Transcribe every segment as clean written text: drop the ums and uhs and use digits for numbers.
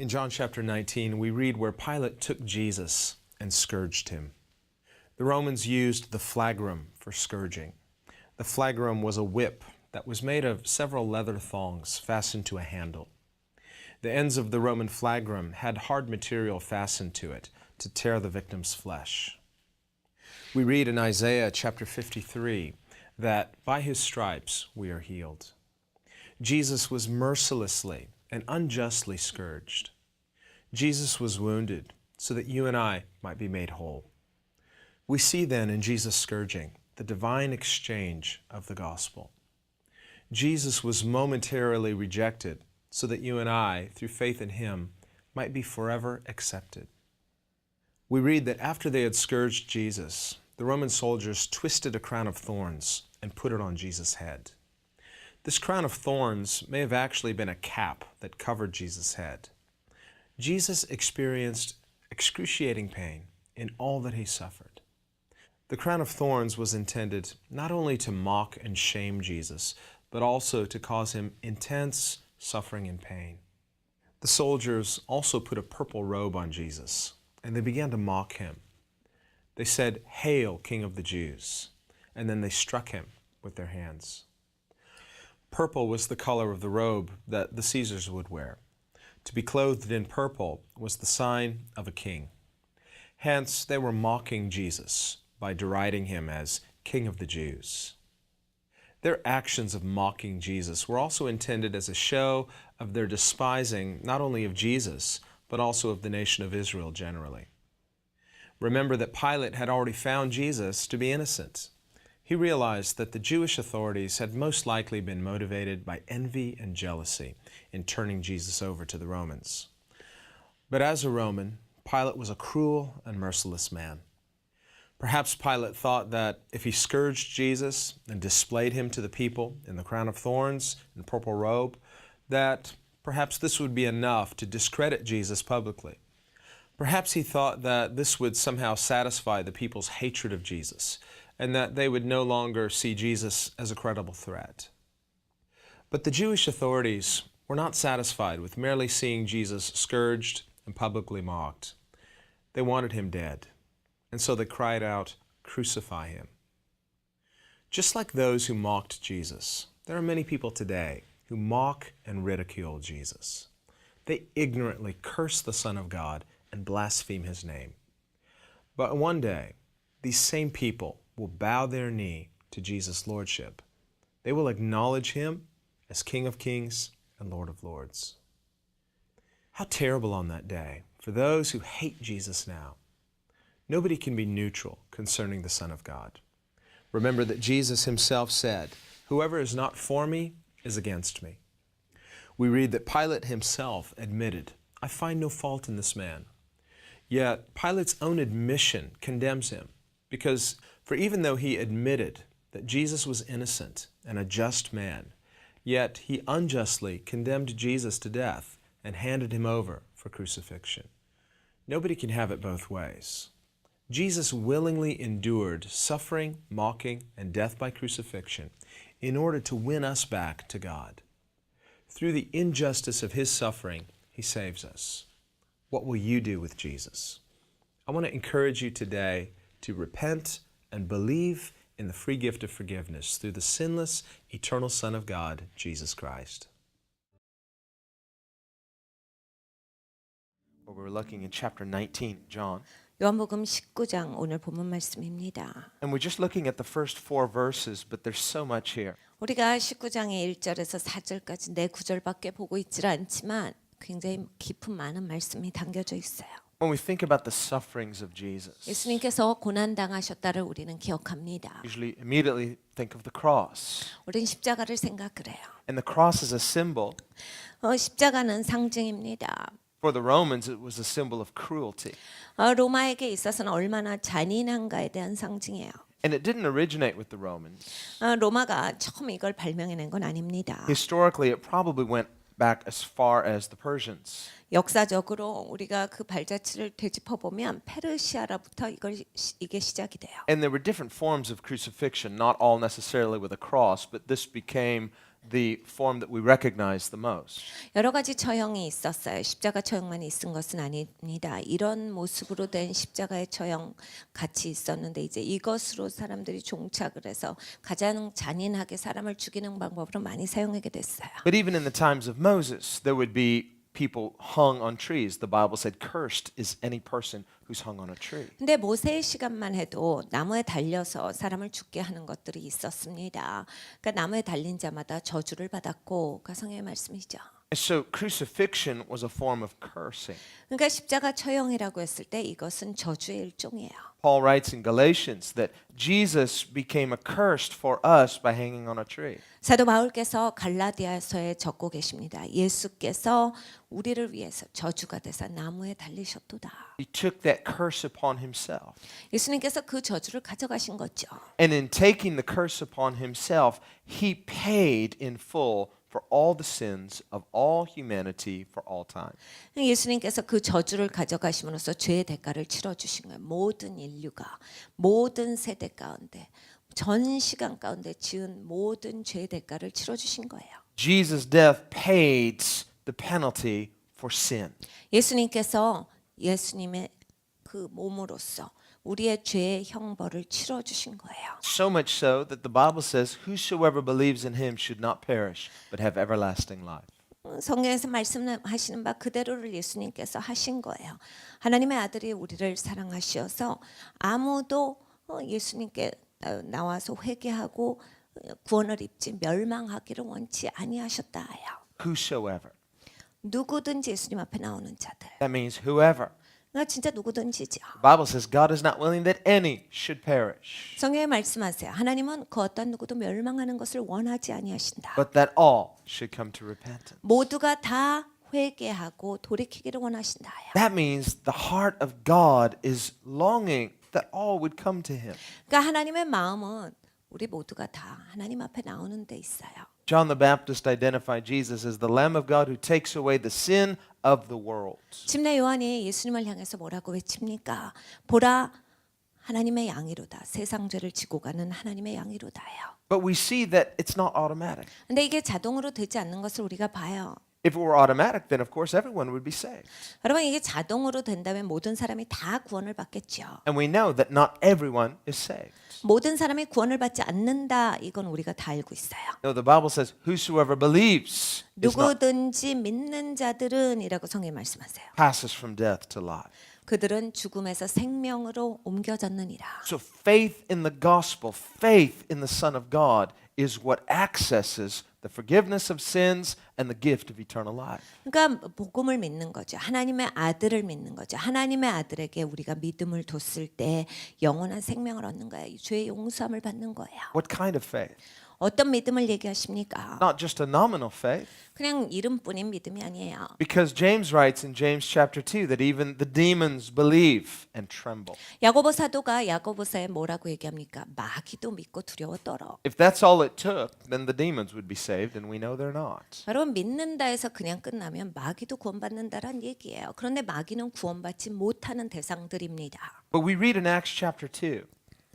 In John chapter 19, we read where Pilate took Jesus and scourged him. The Romans used the flagrum for scourging. The flagrum was a whip that was made of several leather thongs fastened to a handle. The ends of the Roman flagrum had hard material fastened to it to tear the victim's flesh. We read in Isaiah chapter 53 that by his stripes we are healed. Jesus was mercilessly and unjustly scourged. Jesus was wounded so that you and I might be made whole. We see then in Jesus' scourging the divine exchange of the gospel. Jesus was momentarily rejected so that you and I, through faith in him, might be forever accepted. We read that after they had scourged Jesus, the Roman soldiers twisted a crown of thorns and put it on Jesus' head. This crown of thorns may have actually been a cap that covered Jesus' head. Jesus experienced excruciating pain in all that he suffered. The crown of thorns was intended not only to mock and shame Jesus, but also to cause him intense suffering and pain. The soldiers also put a purple robe on Jesus, and they began to mock him. They said, "Hail, King of the Jews," and then they struck him with their hands. Purple was the color of the robe that the Caesars would wear. To be clothed in purple was the sign of a king. Hence, they were mocking Jesus by deriding him as King of the Jews. Their actions of mocking Jesus were also intended as a show of their despising not only of Jesus, but also of the nation of Israel generally. Remember that Pilate had already found Jesus to be innocent. He realized that the Jewish authorities had most likely been motivated by envy and jealousy in turning Jesus over to the Romans. But as a Roman, Pilate was a cruel and merciless man. Perhaps Pilate thought that if he scourged Jesus and displayed him to the people in the crown of thorns and purple robe, that perhaps this would be enough to discredit Jesus publicly. Perhaps he thought that this would somehow satisfy the people's hatred of Jesus, and that they would no longer see Jesus as a credible threat. But the Jewish authorities were not satisfied with merely seeing Jesus scourged and publicly mocked. They wanted him dead, and so they cried out, "Crucify him." Just like those who mocked Jesus, there are many people today who mock and ridicule Jesus. They ignorantly curse the Son of God and blaspheme his name. But one day, these same people will bow their knee to Jesus' lordship. They will acknowledge him as King of Kings and Lord of Lords. How terrible on that day for those who hate Jesus now. Nobody can be neutral concerning the Son of God. Remember that Jesus himself said, "Whoever is not for me is against me." We read that Pilate himself admitted, "I find no fault in this man." Yet Pilate's own admission condemns him, because for even though he admitted that Jesus was innocent and a just man, yet he unjustly condemned Jesus to death and handed him over for crucifixion. Nobody can have it both ways. Jesus willingly endured suffering, mocking, and death by crucifixion in order to win us back to God. Through the injustice of his suffering, he saves us. What will you do with Jesus? I want to encourage you today to repent and believe in the free gift of forgiveness through the sinless, eternal Son of God, Jesus Christ. Well, we're looking in chapter 19, John. 요한복음 19장 오늘 본문 말씀입니다. And we're just looking at the first 4 verses, but there's so much here. 우리가 19장의 1절에서 4절까지 네 구절밖에 보고 있질 않지만 굉장히 깊은 많은 말씀이 담겨져 있어요. When we think about the sufferings of Jesus, 예수님께서 고난 당하셨다를 우리는 기억합니다. usually immediately think of the cross. 우리는 십자가를 생각을 해요. And the cross is a symbol. 십자가는 상징입니다. For the Romans, it was a symbol of cruelty. 로마에게 있어서는 얼마나 잔인한가에 대한 상징이에요. And it didn't originate with the Romans. 로마가 처음 이걸 발명해낸 건 아닙니다. Historically, it probably went back as far as the Persians. 역사적으로 우리가 그 발자취를 되짚어 보면 페르시아로부터 이게 시작이 돼요. And there were different forms of crucifixion, not all necessarily with a cross, but this became the form that we recognize the most. 여러 가지 처형이 있었어요. 십자가 처형만 있은 것은 아닙니다. 이런 모습으로 된 십자가의 처형 같이 있었는데 이제 이것으로 사람들이 종착을 해서 가장 잔인하게 사람을 죽이는 방법으로 많이 사용하게 됐어요. But even in the times of Moses, there would be people hung on trees. The Bible said, "Cursed is any person who's hung on a tree." 근데 모세의 시간만 해도 나무에 달려서 사람을 죽게 하는 것들이 있었습니다. 그러니까 나무에 달린 자마다 저주를 받았고 그 성경의 말씀이죠. And so crucifixion was a form of cursing. 그러니까 십자가 처형이라고 했을 때 이것은 저주의 일종이에요. Paul writes in Galatians that Jesus became accursed for us by hanging on a tree. 사도 바울께서 갈라디아서에 적고 계십니다. 예수께서 우리를 위해서 저주가 되사 나무에 달리셨도다. He took that curse upon himself. 예수님께서 그 저주를 가져가신 거죠. And in taking the curse upon himself, he paid in full for all the sins of all humanity for all time. 예수님께서 그 저주를 가져가심으로써 죄의 대가를 치러주신 거예요. 모든 인류가 모든 세대 가운데 전 시간 가운데 지은 모든 죄의 대가를 치러주신 거예요. Jesus' death paid the penalty for sin. 예수님께서 예수님의 그 몸으로써 우리의 죄의 형벌을 치러주신 거예요. So much so that the Bible says, "Whosoever believes in him should not perish, but have everlasting life." 성경에서 말씀하시는 바 그대로를 예수님께서 하신 거예요. 하나님의 아들이 우리를 사랑하셔서 아무도 예수님께 나와서 회개하고 구원을 입지 멸망하기를 원치 아니하셨다 하여. Whosoever. 누구든지 예수님 앞에 나오는 자들. That means whoever. 그러니까 진짜 누구든지죠. The Bible says God is not willing that any should perish, 성경에 말씀하세요. 하나님은 그 어떤 누구도 멸망하는 것을 원하지 아니하신다. but that all should come to repentance. 모두가 다 회개하고 돌이키기를 원하신다 하여. That means the heart of God is longing that all would come to him. 그러니까 하나님의 마음은 우리 모두가 다 하나님 앞에 나오는 데 있어요. John the Baptist identified Jesus as the Lamb of God who takes away the sin of the world. 침례 요한이 예수님을 향해서 뭐라고 외칩니까? 보라 하나님의 양이로다. 세상 죄를 지고 가는 하나님의 양이로다요. But we see that it's not automatic. 근데 이게 자동으로 되지 않는 것을 우리가 봐요. If it were automatic, then of course everyone would be saved. 여러분 이게 자동으로 된다면 모든 사람이 다 구원을 받겠죠. And we know that not everyone is saved. 모든 사람이 구원을 받지 않는다. 이건 우리가 다 알고 있어요. No, the Bible says, "Whosoever believes is not 누구든지 믿는 자들은이라고 성경이 말씀하세요. passes from death to life." 그들은 죽음에서 생명으로 옮겨졌느니라. So faith in the gospel, faith in the Son of God is what accesses the forgiveness of sins and the gift of eternal life. 그러니까 복음을 믿는 거죠. 하나님의 아들을 믿는 거죠. 하나님의 아들에게 우리가 믿음을 뒀을 때 영원한 생명을 얻는 거예요. 죄의 용서함을 받는 거예요. What kind of faith? 어떤 믿음을 얘기하십니까? Not just a nominal faith. 그냥 이름뿐인 믿음이 아니에요. Because James writes in James chapter 2 that even the demons believe and tremble. 야고보 사도가 야고보서에 뭐라고 얘기합니까? 마귀도 믿고 두려워 떨어. If that's all it took, then the demons would be saved, and we know they're not. 여러분 믿는다 해서 그냥 끝나면 마귀도 구원받는다란 얘기예요. 그런데 마귀는 구원받지 못하는 대상들입니다. But we read in Acts chapter 2,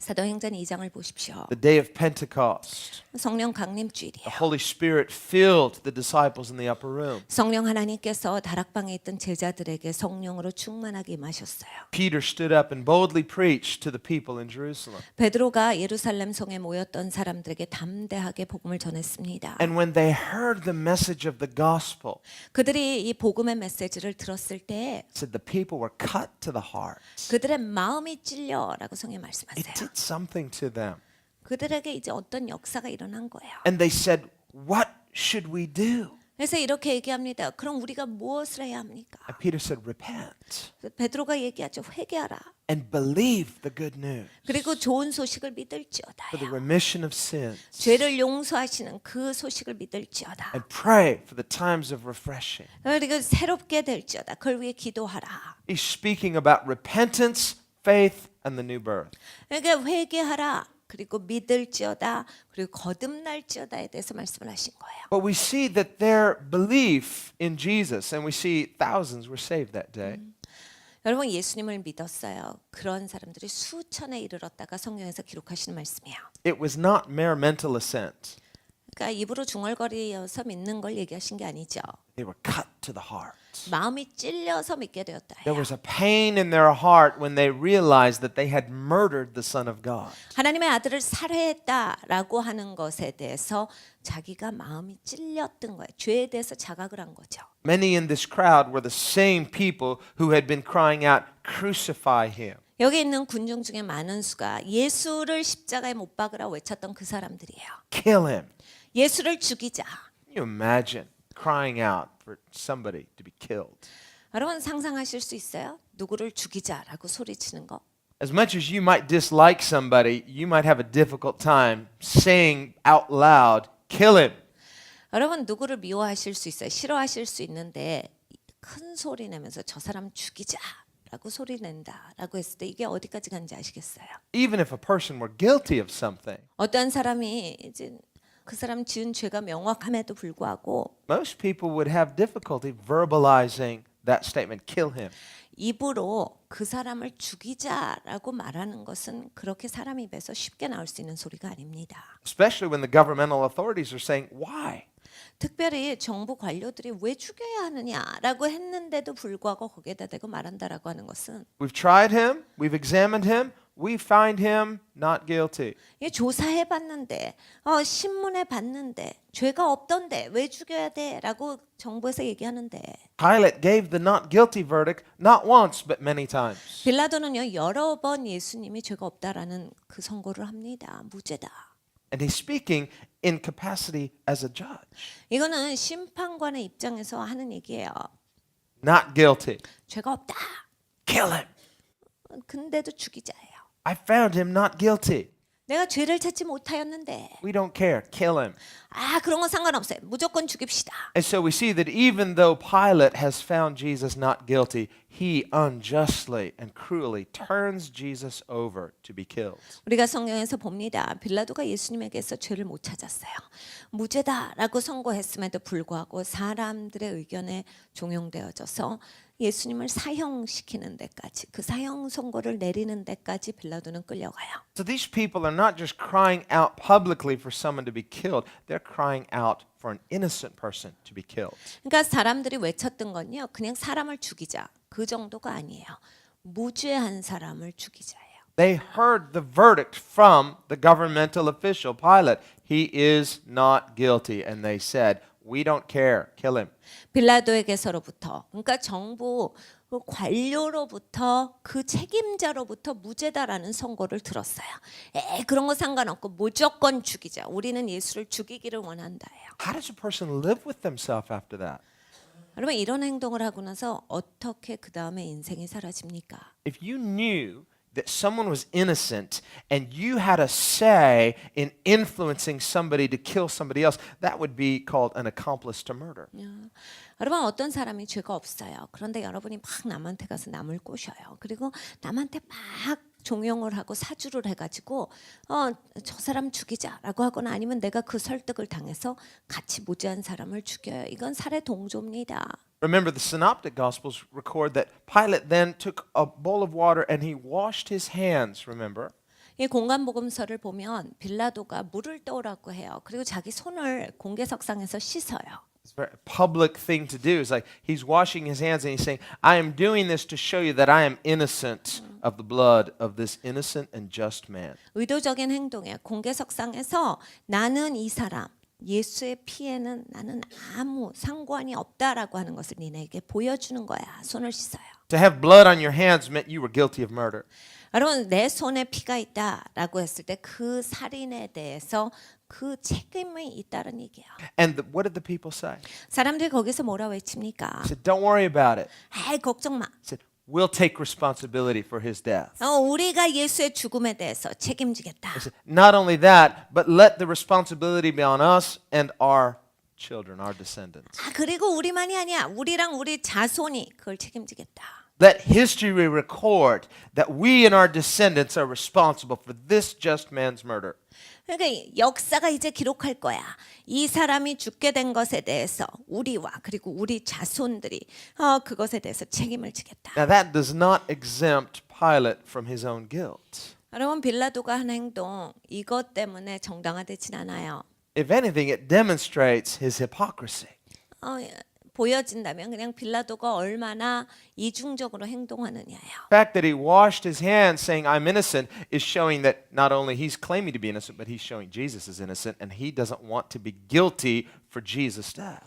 사도행전 2장을 보십시오. the day of Pentecost, 성령 강림주일이에요. the Holy Spirit filled the disciples in the upper room. 성령 하나님께서 다락방에 있던 제자들에게 성령으로 충만하게 임하셨어요. Peter stood up and boldly preached to the people in Jerusalem. 베드로가 예루살렘 성에 모였던 사람들에게 담대하게 복음을 전했습니다. And when they heard the message of the gospel, 그들이 이 복음의 메시지를 들었을 때 it said the people were cut to the heart. 그들의 마음이 찔려라고 성경에 It 말씀하세요. did something to them. 그들에게 이제 어떤 역사가 일어난 거예요. And they said, "What should we do?" 그래서 이렇게 얘기합니다. 그럼 우리가 무엇을 해야 합니까? And Peter said, "Repent 베드로가 얘기하죠. 회개하라. and believe the good news 그리고 좋은 소식을 for the 믿을지어다요. remission of sins 죄를 용서하시는 그 소식을 믿을지어다. and pray for the times of refreshing." 그리고 새롭게 될지어다. 그걸 위해 기도하라. He's speaking about repentance, faith, and the new birth. 그러니까 회개하라. 그리고 믿을지어다. 그리고 거듭날지어다에 대해서 말씀을 하신 거예요. But we see that their belief in Jesus, and we see thousands were saved that day. 여러분 예수님을 믿었어요. 그런 사람들이 수천에 이르렀다가 성경에서 기록하시는 말씀이에요. It was not mere mental assent. 그러니까 입으로 중얼거리어서 믿는 걸 얘기하신 게 아니죠. They were cut to the heart. 마음이 찔려서 믿게 되었다. There was a pain in their heart when they realized that they had murdered the Son of God. 하나님의 아들을 살해했다라고 하는 것에 대해서 자기가 마음이 찔렸던 거예요. 죄에 대해서 자각을 한 거죠. Many in this crowd were the same people who had been crying out, "Crucify him." 여기 있는 군중 중에 많은 수가 예수를 십자가에 못 박으라 외쳤던 그 사람들이에요. Kill him. 예수를 죽이자. Can you imagine crying out for somebody to be killed? 여러분 상상하실 수 있어요? 누구를 죽이자라고 소리치는 거? As much as you might dislike somebody, you might have a difficult time saying out loud, "Kill him." 여러분 누구를 미워하실 수 있어요. 싫어하실 수 있는데 큰 소리 내면서 저 사람 죽이자라고 소리 낸다라고 했을 때 이게 어디까지 간지 아시겠어요? Even if a person were guilty of something, 어떤 사람이 이제 그 사람 지은 죄가 명확함에도 불구하고 most people would have difficulty verbalizing that statement, "Kill him." 입으로 그 사람을 죽이자라고 말하는 것은 그렇게 사람 입에서 쉽게 나올 수 있는 소리가 아닙니다. Especially when the governmental authorities are saying, "Why?" 특별히 정부 관료들이 왜 죽여야 하느냐라고 했는데도 불구하고 거기에다 대고 말한다라고 하는 것은 We've tried him, we've examined him, we find him not guilty. 이게 조사해 봤는데 신문에 봤는데 죄가 없던데 왜 죽여야 돼라고 정부에서 얘기하는데 Pilate gave the not guilty verdict not once but many times. 빌라도는요 여러 번 예수님이 죄가 없다라는 그 선고를 합니다. 무죄다. And he's speaking in capacity as a judge. 이거는 심판관의 입장에서 하는 얘기예요. Not guilty. 죄가 없다. Kill him. 근데도 죽이자예요. I found him not guilty. 내가 죄를 찾지 못하였는데 We don't care. Kill him. 그런 건 상관없어요. 무조건 죽입시다. And so we see that even though Pilate has found Jesus not guilty, he unjustly and cruelly turns Jesus over to be killed. 우리가 성경에서 봅니다. 빌라도가 예수님에게서 죄를 못 찾았어요. 무죄다라고 선고했음에도 불구하고 사람들의 의견에 종용되어져서 예수님을 사형시키는 데까지 그 사형 선고를 내리는 데까지 빌라도는 끌려가요. So these people are not just crying out publicly for someone to be killed, they're crying out for an innocent person to be killed. 그러니까 사람들이 외쳤던 건요. 그냥 사람을 죽이자. 그 정도가 아니에요. 무죄한 사람을 죽이자예요. They heard the verdict from the governmental official, Pilate. He is not guilty. And they said, "We don't care. Kill him." 빌라도에게서로부터 그러니까 정부 그 관료로부터 그 책임자로부터 무죄다라는 선고를 들었어요. 그런 거 상관없고 무조건 죽이자. 우리는 예수를 죽이기를 원한다예요. How does a person live with themselves after that? 여러분 이런 행동을 하고 나서 어떻게 그 다음에 인생이 사라집니까? If you knew that someone was innocent and you had a say in influencing somebody to kill somebody else, that would be called an accomplice to murder. 여러분 어떤 사람이 죄가 없어요. 그런데 여러분이 막 남한테 가서 남을 꼬셔요. 그리고 남한테 막 종용을 하고 사주를 해가지고 저 사람 죽이자라고 하거나 아니면 내가 그 설득을 당해서 같이 무죄한 사람을 죽여요. 이건 살해 동조입니다. Remember, the Synoptic Gospels record that Pilate then took a bowl of water and he washed his hands, remember? 이 공간복음서를 보면 빌라도가 물을 떠오라고 해요. 그리고 자기 손을 공개석상에서 씻어요. It's a very public thing to do. It's like he's washing his hands and he's saying, "I am doing this to show you that I am innocent of the blood of this innocent and just man." 의도적인 행동이에요. 공개석상에서 나는 이 사람 예수의 피에는 나는 아무 상관이 없다라고 하는 것을 니네에게 보여주는 거야. 손을 씻어요. To have blood on your hands meant you were guilty of murder. 여러분 내 손에 피가 있다라고 했을 때 그 살인에 대해서 그 책임이 있다는 얘기예요. And what did the people say? 사람들이 거기서 뭐라 외칩니까? They said, "Don't worry about it." 걱정 마. They said, "We'll take responsibility for his death." 우리가 예수의 죽음에 대해서 책임지겠다. They said, "Not only that, but let the responsibility be on us and our children, our descendants." 그리고 우리만이 아니야. 우리랑 우리 자손이 그걸 책임지겠다. Let history record that we and our descendants are responsible for this just man's murder. 그러니까 역사가 이제 기록할 거야. 이 사람이 죽게 된 것에 대해서 우리와 그리고 우리 자손들이 그것에 대해서 책임을 지겠다. Now that does not exempt Pilate from his own guilt. 여러분 빌라도가 한 행동 이것 때문에 정당화되진 않아요. If anything, it demonstrates his hypocrisy. 보여진다면 그냥 빌라도가 얼마나 이중적으로 행동하느냐요. The fact that he washed his hands saying, I'm innocent, is showing that not only he's claiming to be innocent, but he's showing Jesus is innocent, and he doesn't want to be guilty for Jesus' death.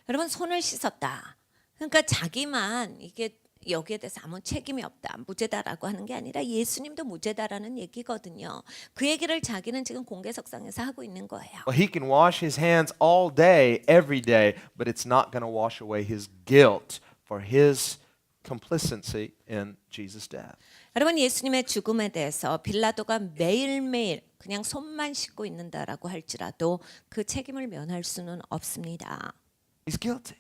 여러분 손을 씻었다. 그러니까 자기만 이게 여기에 대해서 아무 책임이 없다, 무죄다라고 하는 게 아니라 예수님도 무죄다라는 얘기거든요. 그 얘기를 자기는 지금 공개석상에서 하고 있는 거예요. Well, he can wash his hands all day, every day, but it's not going to wash away his guilt for his complicity in Jesus' death. 여러분 예수님의 죽음에 대해서 빌라도가 매일매일 그냥 손만 씻고 있는다라고 할지라도 그 책임을 면할 수는 없습니다. He's guilty.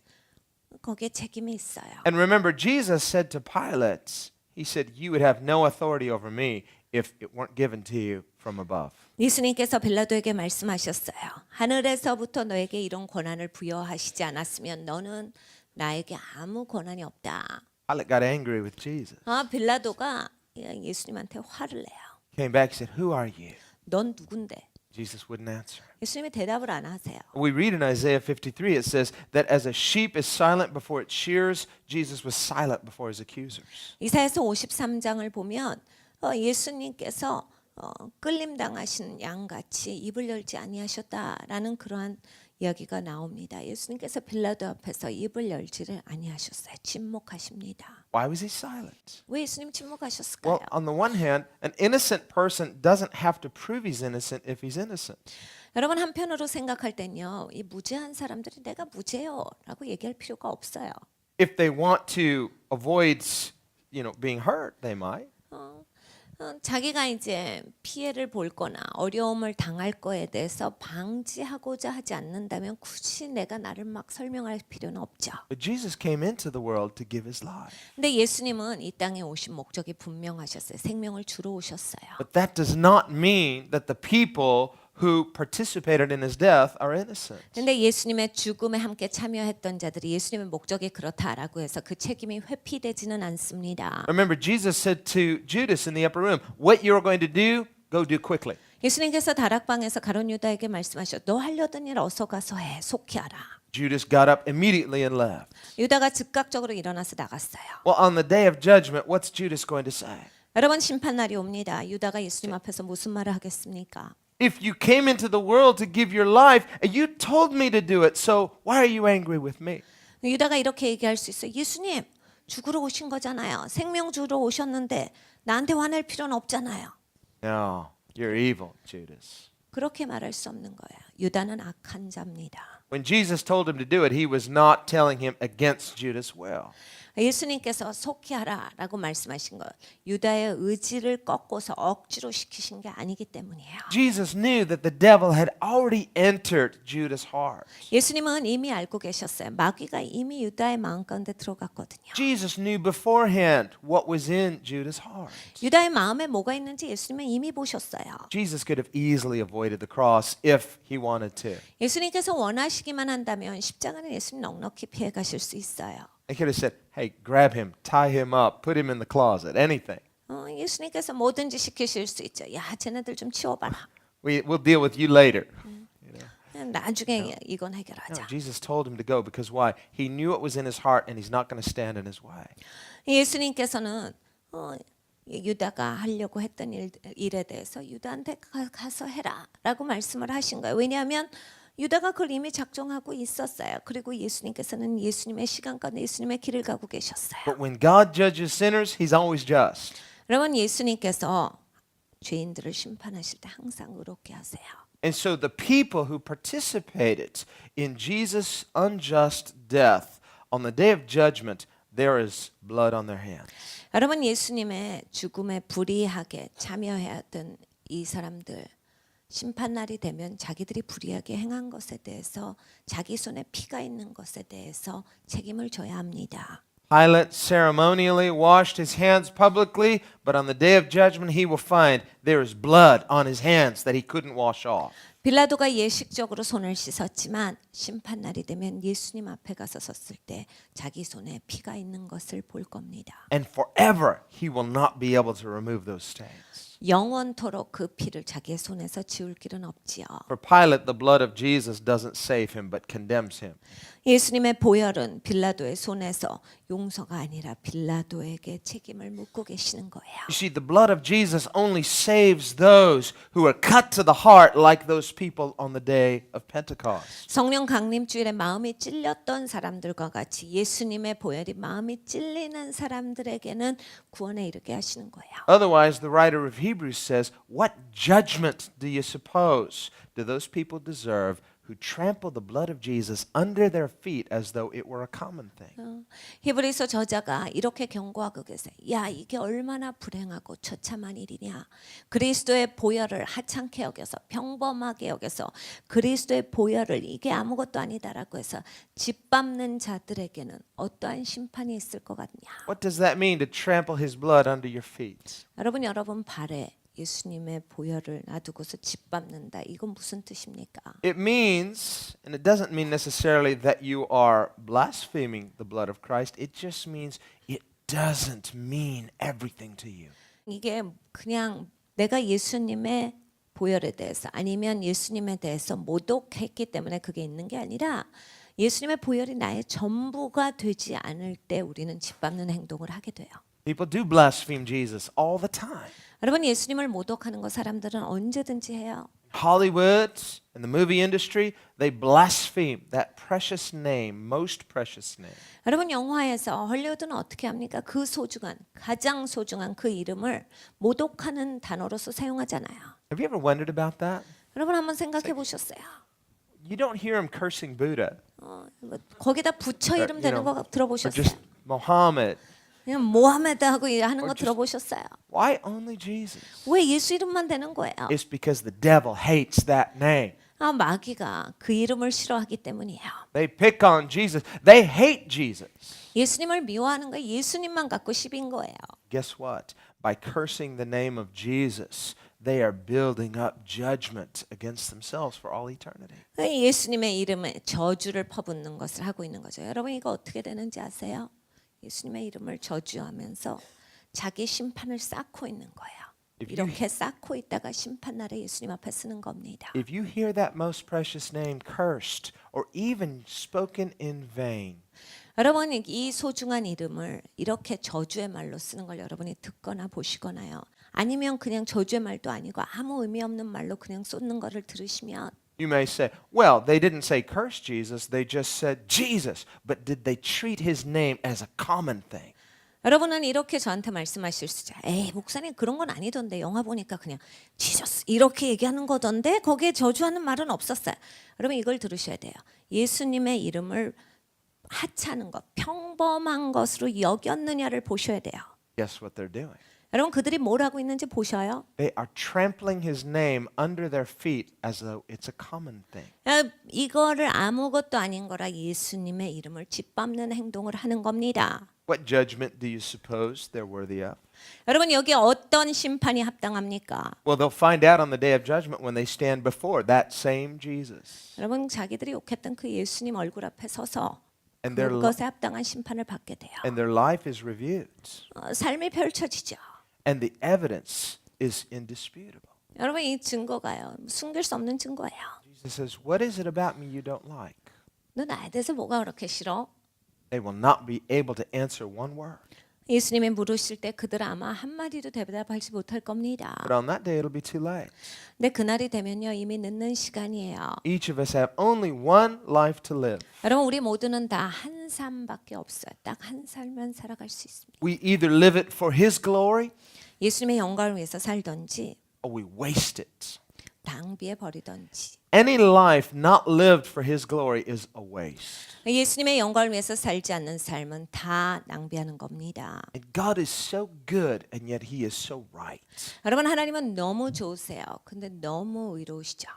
거기에 책임이 있어요. And remember, Jesus said to Pilate, he said, you would have no authority over me if it weren't given to you from above. 예수님께서 빌라도에게 말씀하셨어요. 하늘에서부터 너에게 이런 권한을 부여하시지 않았으면 너는 나에게 아무 권한이 없다. Pilate got angry with Jesus. 빌라도가 예수님한테 화를 내요. Came back and said, who are you? 넌 누군데? Jesus wouldn't answer. 예수님이 대답을 안 하세요. We read in Isaiah 53, it says that as a sheep is silent before its shears, Jesus was silent before his accusers. 이사야서 53장을 보면 예수님께서 끌림 당하신 양같이 입을 열지 아니하셨다라는 그러한 이야기가 나옵니다. 예수님께서 빌라도 앞에서 입을 열지를 아니하셨어요. 침묵하십니다. Why was he silent? 왜 예수님 침묵하셨을까요? Well, on the one hand, an innocent person doesn't have to prove he's innocent if he's innocent. 여러분 한편으로 생각할 땐요, 이 무죄한 사람들이 내가 무죄요라고 얘기할 필요가 없어요. If they want to avoid, being hurt, they might. 자기가 이제 피해를 볼거나 어려움을 당할 거에 대해서 방지하고자 하지 않는다면 굳이 내가 나를 막 설명할 필요는 없죠. But Jesus came into the world to give his life. 근데 예수님은 이 땅에 오신 목적이 분명하셨어요. 생명을 주러 오셨어요. But that does not mean that the people who participated in his death are innocent. 근데 예수님의 죽음에 함께 참여했던 자들이 예수님의 목적이 그렇다라고 해서 그 책임이 회피되지는 않습니다. Remember, Jesus said to Judas in the upper room, what you're going to do, go do quickly. 예수님께서 다락방에서 가룟 유다에게 말씀하셨. 너 하려던 일 어서 가서 해. 속히 하라. Judas got up immediately and left. 유다가 즉각적으로 일어나서 나갔어요. Well, on the day of judgment, what's Judas going to say? 여러분 심판날이 옵니다. 유다가 예수님 앞에서 무슨 말을 하겠습니까? If you came into the world to give your life, and you told me to do it, so why are you angry with me? 유다가 이렇게 얘기할 수 있어요. 예수님 죽으러 오신 거잖아요. 생명 주러 오셨는데 나한테 화낼 필요는 없잖아요. No, you're evil, Judas. 그렇게 말할 수 없는 거예요. 유다는 악한 자입니다. When Jesus told him to do it, he was not telling him against Judas' will. 예수님께서 속히 하라라고 말씀하신 것 유다의 의지를 꺾고서 억지로 시키신 게 아니기 때문이에요. Jesus knew that the devil had already entered Judas' heart. 예수님은 이미 알고 계셨어요. 마귀가 이미 유다의 마음 가운데 들어갔거든요. Jesus knew beforehand what was in Judas' heart. 유다의 마음에 뭐가 있는지 예수님은 이미 보셨어요. Jesus could have easily avoided the cross if he wanted to. 예수님께서 원하시기만 한다면 십자가는 예수님 넉넉히 피해 가실 수 있어요. They could have said, hey, grab him, tie him up, put him in the closet, anything. 예수님께서 뭐든지 시키실 수 있죠. 야, 쟤네들 좀 치워봐라. We'll deal with you later. 나중에 이건 No, 해결하자. Jesus told him to go because why? He knew what was in his heart and he's not going to stand in his way. 예수님께서는 유다가 하려고 했던 일에 대해서 유다한테 가서 해라라고 말씀을 하신 거예요. 왜냐하면 유다가 그걸 이미 작정하고 있었어요. 그리고 예수님께서는 예수님의 시간 가운데 예수님의 길을 가고 계셨어요. But when God judges sinners, he's always just. 여러분 예수님께서 죄인들을 심판하실 때 항상 의롭게 하세요. And so the people who participated in Jesus' unjust death on the day of judgment, there is blood on their hands. 여러분 예수님의 죽음에 불의하게 참여했던 이 사람들 심판날이 되면 자기들이 불의하게 행한 것에 대해서 자기 손에 피가 있는 것에 대해서 책임을 져야 합니다. Pilate ceremonially washed his hands publicly, but on the day of judgment he will find there is blood on his hands that he couldn't wash off. 빌라도가 예식적으로 손을 씻었지만 심판날이 되면 예수님 앞에 가서 섰을 때 자기 손에 피가 있는 것을 볼 겁니다. And forever he will not be able to remove those stains. 영원토록 그 피를 자기의 손에서 지울 길은 없지요. For Pilate, the blood of Jesus doesn't save him but condemns him. 예수님의 보혈은 빌라도의 손에서 용서가 아니라 빌라도에게 책임을 묻고 계시는 거예요. You see, the blood of Jesus only saves those who are cut to the heart like those people on the day of Pentecost. 성령 강림주일에 마음이 찔렸던 사람들과 같이 예수님의 보혈이 마음이 찔리는 사람들에게는 구원에 이르게 하시는 거예요. Otherwise, the writer of Hebrews says, what judgment do you suppose do those people deserve who trample the blood of Jesus under their feet as though it were a common thing? 히브리서 저자가 이렇게 경고하고 계세요. 야, 이게 얼마나 불행하고 처참한 일이냐. 그리스도의 보혈을 하찮게 여겨서 평범하게 여겨서 그리스도의 보혈을 이게 아무것도 아니다라고 해서 짓밟는 자들에게는 어떠한 심판이 있을 것 같냐. What does that mean to trample his blood under your feet? 여러분 발에 예수님의 보혈을 놔두고서 짓밟는다. 이건 무슨 뜻입니까? It means, and it doesn't mean necessarily that you are blaspheming the blood of Christ, it just means it doesn't mean everything to you. 이게 그냥 내가 예수님의 보혈에 대해서 아니면 예수님에 대해서 모독했기 때문에 그게 있는 게 아니라 예수님의 보혈이 나의 전부가 되지 않을 때 우리는 짓밟는 행동을 하게 돼요. People do blaspheme Jesus all the time. 여러분 예수님을 모독하는 거 사람들은 언제든지 해요. Hollywood and the movie industry, they blaspheme that precious name, most precious name. 여러분 영화에서 헐리우드는 어떻게 합니까? 그 소중한 가장 소중한 그 이름을 모독하는 단어로서 사용하잖아요. Have you ever wondered about that? 여러분 한번 생각해 보셨어요? You don't hear him cursing Buddha 뭐 거기다 붙여 이름 되는 거 or 들어보셨어요? just Muhammad. 그냥 모하메드 하고 하는 거 just- 들어보셨어요? Why only Jesus? 왜 예수 이름만 되는 거예요? It's because the devil hates that name. 아, 마귀가 그 이름을 싫어하기 때문이에요. They pick on Jesus. They hate Jesus. 예수님을 미워하는 거 예수님만 갖고 시비인 거예요. Guess what? By cursing the name of Jesus, they are building up judgment against themselves for all eternity. 예수님의 이름에 저주를 퍼붓는 것을 하고 있는 거죠. 여러분 이거 어떻게 되는지 아세요? 예수님의 이름을 저주하면서 자기 심판을 쌓고 있는 거예요. 이렇게 쌓고 있다가 심판날에 예수님 앞에 쓰는 겁니다. If you hear that most precious name cursed or even spoken in vain, 여러분 이 소중한 이름을 이렇게 저주의 말로 쓰는 걸 여러분이 듣거나 보시거나요. 아니면 그냥 저주의 말도 아니고 아무 의미 없는 말로 그냥 쏟는 거를 들으시면 you may say, well, they didn't say curse Jesus, they just said Jesus. But did they treat his name as a common thing? 여러분은 이렇게 저한테 말씀하실 수 있어요. 에이 목사님 그런 건 아니던데 영화 보니까 그냥 지저스 이렇게 얘기하는 거던데 거기에 저주하는 말은 없었어요. 여러분 이걸 들으셔야 돼요. 예수님의 이름을 하찮은 것, 평범한 것으로 여겼느냐를 보셔야 돼요. Guess what they're doing? 여러분 그들이 뭘 하고 있는지 보셔요. They are trampling his name under their feet as though it's a common thing. 이거를 아무것도 아닌 거라 예수님의 이름을 짓밟는 행동을 하는 겁니다. What judgment do you suppose they're worthy of? 여러분 여기 어떤 심판이 합당합니까? Well, they'll find out on the day of judgment when they stand before that same Jesus. 여러분 자기들이 욕했던 그 예수님 얼굴 앞에 서서 And their, 그것에 합당한 심판을 받게 돼요. and their life is reviewed. 삶이 펼쳐지죠. And the evidence is indisputable. 여러분 이 증거가요. 숨길 수 없는 증거예요. Jesus says, what is it about me you don't like? 너 나에 대해서 뭐가 그렇게 싫어? They will not be able to answer one word. 예수님이 물으실 때 그들은 아마 한마디도 대답하지 못할 겁니다. But on that day, it'll be too late. 근데 그날이 되면요 이미 늦는 시간이에요. Each of us have only one life to live. 여러분 우리 모두는 다 한 삶밖에 없어요. 딱 한 살만 살아갈 수 있습니다. We either live it for his glory 예수님의 영광을 위해서 살던지 or we waste it. 낭비해 버리던지. Any life not lived for his glory is a waste. 예수님의 영광을 위해서 살지 않는 삶은 다 낭비하는 겁니다. And God is so good and yet he is so right. 여러분 하나님은 너무 좋으세요. 근데 너무 의로우시죠.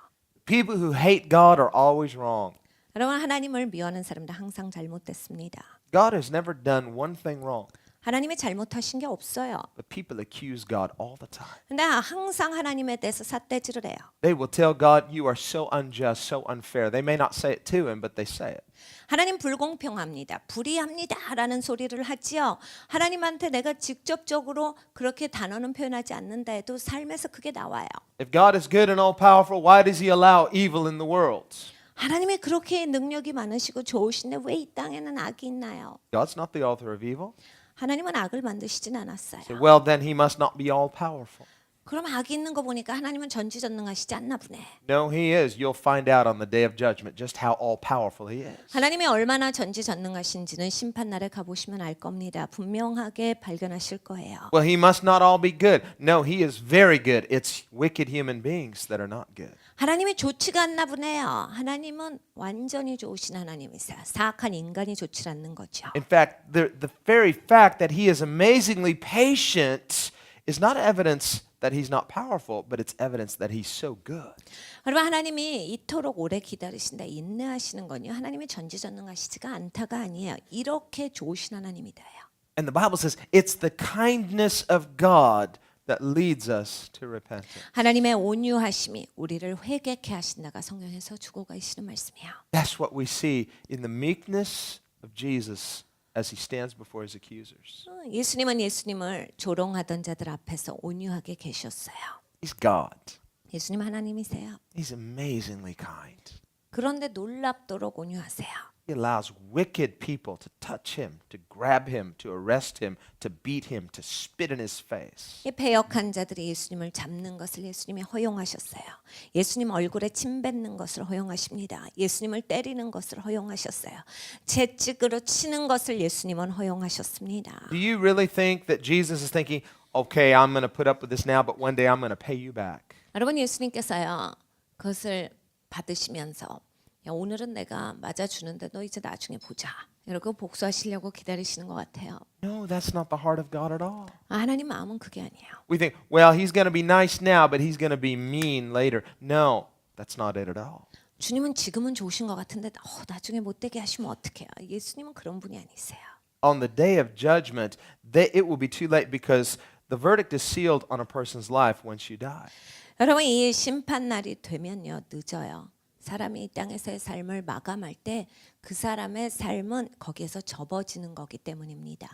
People who hate God are always wrong. 여러분 하나님을 미워하는 사람들 항상 잘못됐습니다. God has never done one thing wrong. 하나님이 잘못하신 게 없어요. But people accuse God all the time. 근데 항상 하나님에 대해서 삿대질을 해요. They will tell God, you are so unjust, so unfair. They may not say it to him, but they say it. 하나님 불공평합니다. 불의합니다라는 소리를 하지요. 하나님한테 내가 직접적으로 그렇게 단어는 표현하지 않는다 해도 삶에서 그게 나와요. If God is good and all powerful, why does he allow evil in the world? 하나님이 그렇게 능력이 많으시고 좋으신데 왜 이 땅에는 악이 있나요? God's not the author of evil. 하나님은 악을 만드시진 않았어요. So, well, then he must not be all powerful. 그럼 악이 있는 거 보니까 하나님은 전지전능하시지 않나 보네. No, he is. You'll find out on the day of judgment just how all powerful he is. 하나님이 얼마나 전지전능하신지는 심판날에 가보시면 알 겁니다. 분명하게 발견하실 거예요. Well, he must not all be good. No, he is very good. It's wicked human beings that are not good. 하나님이 좋지가 않나 보네요. 하나님은 완전히 좋으신 하나님이세요. 사악한 인간이 좋지 않는 거죠. In fact, the very fact that he is amazingly patient is not evidence that he's not powerful, but it's evidence that he's so good. 여러분 하나님이 이토록 오래 기다리신다 인내하시는 건요. 하나님이 전지전능하시지가 않다가 아니에요. 이렇게 좋으신 하나님이다요. And the Bible says it's the kindness of God that leads us to repentance. 하나님의 온유하심이 우리를 회개케 하신다가 성경에서 주고 가시는 말씀이에요. That's what we see in the meekness of Jesus as he stands before his accusers. 예수님은 예수님을 조롱하던 자들 앞에서 온유하게 계셨어요. He's God. 예수님 하나님이세요. He's amazingly kind. 그런데 놀랍도록 온유하세요. He allows wicked people to touch him, to grab him, to arrest him, to beat him, to spit in his face. 이 배역한 자들이 예수님을 잡는 것을 예수님이 허용하셨어요. 예수님 얼굴에 침 뱉는 것을 허용하십니다. 예수님을 때리는 것을 허용하셨어요. 채찍으로 치는 것을 예수님은 허용하셨습니다. Do you really think that Jesus is thinking, okay, I'm going to put up with this now, but one day I'm going to pay you back? 여러분 예수님께서요. 그것을 받으시면서 야, 오늘은 내가 맞아주는데 너 이제 나중에 보자. 이러고 복수하시려고 기다리시는 것 같아요. No, that's not the heart of God at all. 하나님 마음은 그게 아니에요. We think, well, he's going to be nice now, but he's going to be mean later. No, that's not it at all. 주님은 지금은 좋으신 것 같은데 나중에 못되게 하시면 어떡해요. 예수님은 그런 분이 아니세요. On the day of judgment, it will be too late because the verdict is sealed on a person's life once you die. 여러분 이 심판날이 되면요. 늦어요. 사람이 이 땅에서의 삶을 마감할 때 그 사람의 삶은 거기에서 접어지는 거기 때문입니다.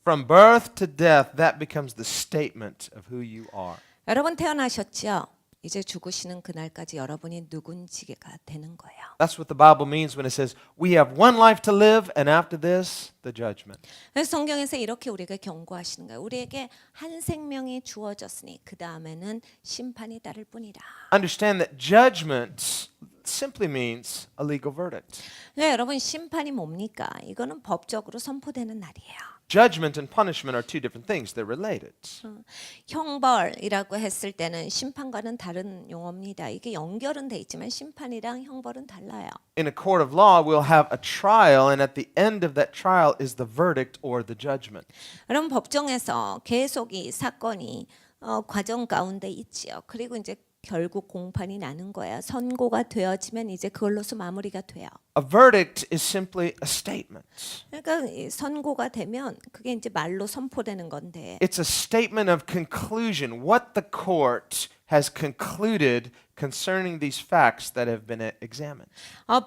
From birth to death, that becomes the statement of who you are. 여러분 태어나셨죠? 이제 죽으시는 그날까지 여러분이 누군지가 되는 거예요. That's what the Bible means when it says, we have one life to live, and after this, the judgment. 그래서 성경에서 이렇게 우리에게 경고하시는 거예요. 우리에게 한 생명이 주어졌으니 그 다음에는 심판이 따를 뿐이라. Understand that judgment simply means a legal verdict. 네, 여러분 심판이 뭡니까? 이거는 법적으로 선포되는 날이에요. Judgment and punishment are two different things. They're related. 형벌이라고 했을 때는 심판과는 다른 용어입니다. 이게 연결은 돼 있지만 심판이랑 형벌은 달라요. In a court of law, we'll have a trial, and at the end of that trial is the verdict or the judgment. 여러분 법정에서 계속 이 사건이 과정 가운데 있지요. 그리고 이제 결국 공판이 나는 거야. 선고가 되어지면 이제 그걸로서 마무리가 돼요. A verdict is simply a statement. 그러니까 이 선고가 되면 그게 이제 말로 선포되는 건데 It's a statement of conclusion, what the court has concluded concerning these facts that have been examined.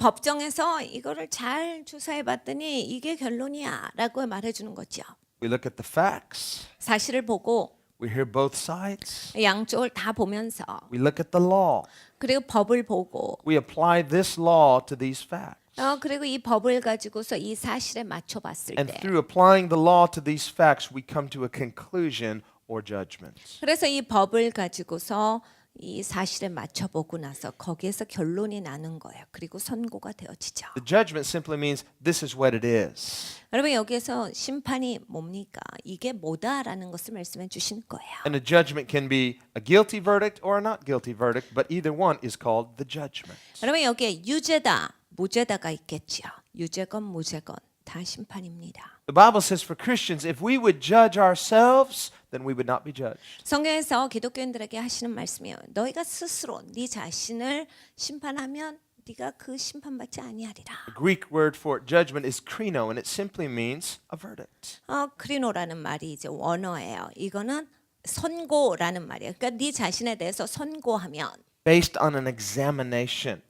법정에서 이거를 잘 조사해 봤더니 이게 결론이야라고 말해 주는 거죠. We look at the facts, 사실을 보고 we hear both sides, 양쪽을 다 보면서 we look at the law, 그리고 법을 보고 we apply this law to these facts. 그리고 이 법을 가지고서 이 사실에 맞춰 봤을 And 때 through applying the law to these facts, we come to a conclusion or judgment. 그래서 이 법을 가지고서 이 사실에 맞춰 보고 나서 거기에서 결론이 나는 거예요. 그리고 선고가 되어지죠. The judgment simply means this is what it is. 여러분 여기에서 심판이 뭡니까? 이게 뭐다라는 것을 말씀해 주신 거예요. And a judgment can be a guilty verdict or a not guilty verdict, but either one is called the judgment. 여러분 여기에 유죄다, 무죄다가 있겠지요. 유죄건 무죄건 다 심판입니다. The Bible says for Christians, if we would judge ourselves, then we would not be judged. 성경에서 기독교인들에게 하시는 말씀이에요. 너희가 스스로 네 자신을 심판하면 네가 그 심판받지 아니하리라. The Greek word for judgment is krino, and it simply means a verdict. 크리노라는 말이 이제 원어예요. 이거는 선고라는 말이에요. 그러니까 네 자신에 대해서 선고하면 Based on an examination.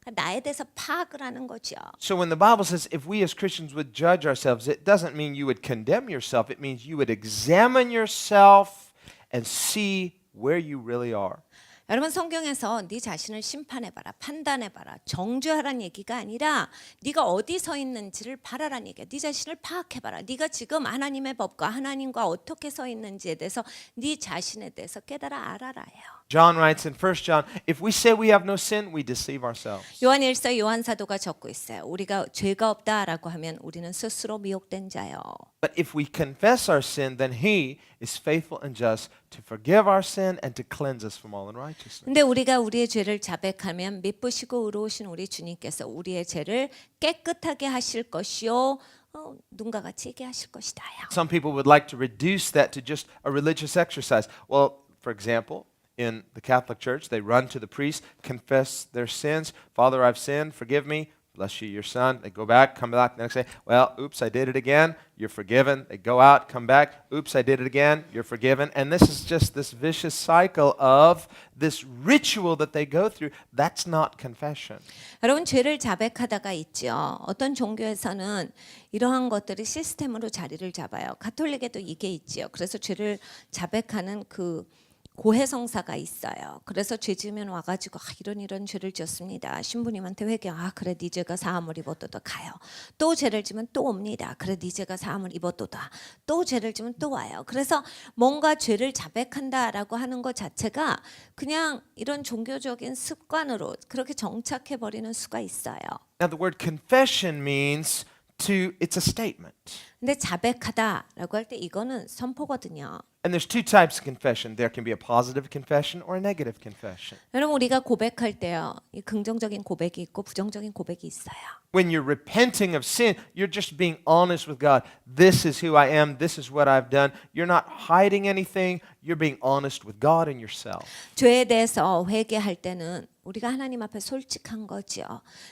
그러니까 나에 대해서 파악을 하는 거죠. So when the Bible says if we as Christians would judge ourselves, it doesn't mean you would condemn yourself. It means you would examine yourself and see where you really are. 여러분 성경에서 네 자신을 심판해봐라, 판단해봐라, 정죄하라는 얘기가 아니라 네가 어디 서 있는지를 바라라는 얘기야. 네 자신을 파악해봐라. 네가 지금 하나님의 법과 하나님과 어떻게 서 있는지에 대해서 네 자신에 대해서 깨달아 알아라요. John writes in 1 John, if we say we have no sin, we deceive ourselves. 요한일서 요한사도가 적고 있어요. 우리가 죄가 없다라고 하면 우리는 스스로 미혹된 자요. But if we confess our sin, then he is faithful and just to forgive our sin and to cleanse us from all unrighteousness. 근데 우리가 우리의 죄를 자백하면 미쁘시고 의로우신 우리 주님께서 우리의 죄를 깨끗하게 하실 것이요 눈과 같이 있게 하실 것이다요. Some people would like to reduce that to just a religious exercise. Well, for example, in the Catholic Church, they run to the priest, confess their sins. Father, I've sinned, forgive me. Bless you, your son. They go back, come back the next day. Well, oops, I did it again. You're forgiven. They go out, come back. Oops, I did it again. You're forgiven. And this is just this vicious cycle of this ritual that they go through. That's not confession. 여러분 죄를 자백하다가 있죠. 어떤 종교에서는 이러한 것들이 시스템으로 자리를 잡아요. 가톨릭에도 이게 있지요. 그래서 죄를 자백하는 그 고해성사가 있어요. 그래서 죄 지으면 와가지고 이런 죄를 지었습니다. 신부님한테 회개. 그래 네 죄가 사함을 입었도다 가요. 또 죄를 지면 또 옵니다. 그래 네 죄가 사함을 입었도다. 또 죄를 지면 또 와요. 그래서 뭔가 죄를 자백한다라고 하는 것 자체가 그냥 이런 종교적인 습관으로 그렇게 정착해 버리는 수가 있어요. Now, the word confession means it's a statement. 근데 자백하다라고 할 때 이거는 선포거든요. And there's two types of confession. There can be a positive confession or a negative confession. 여러분 우리가 고백할 때요, 이 긍정적인 고백이 있고 부정적인 고백이 있어요. When you're repenting of sin, you're just being honest with God. This is who I am. This is what I've done. You're not hiding anything. You're being honest with God and yourself. 죄에 대해서 회개할 때는 우리가 하나님 앞에 솔직한 거죠.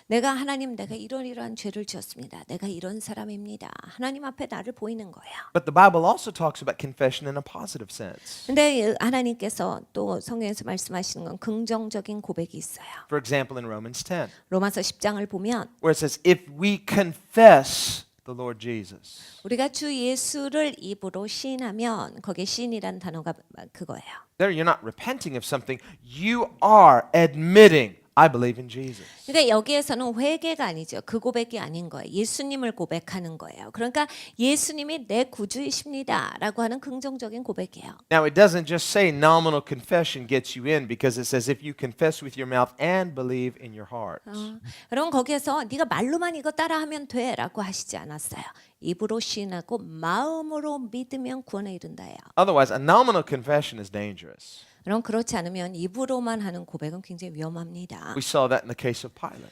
내가 이러이러한 죄를 지었습니다. 내가 이런 사람입니다. 하나님 앞에 나를 보이는 거예요. But the Bible also talks about confession in a positive sense. 근데 하나님께서 또 성경에서 말씀하시는 건 긍정적인 고백이 있어요. For example, in Romans 10, 로마서 10장을 보면 where it says, if we confess the Lord Jesus. 우리가 주 예수를 입으로 시인하면 거기에 시인이라는 단어가 그거예요. There, you're not repenting of something. You are admitting, I believe in Jesus. 그러니까 여기에서는 회개가 아니죠. 그 고백이 아닌 거예요. 예수님을 고백하는 거예요. 그러니까 예수님이 내 구주이십니다라고 하는 긍정적인 고백이에요. Now, it doesn't just say nominal confession gets you in because it says if you confess with your mouth and believe in your heart. 여러분 거기에서 네가 말로만 이거 따라하면 돼라고 하시지 않았어요. 입으로 시인하고 마음으로 믿으면 구원에 이른다예요. Otherwise, a nominal confession is dangerous. 여러분 그렇지 않으면 입으로만 하는 고백은 굉장히 위험합니다. We saw that in the case of Pilate.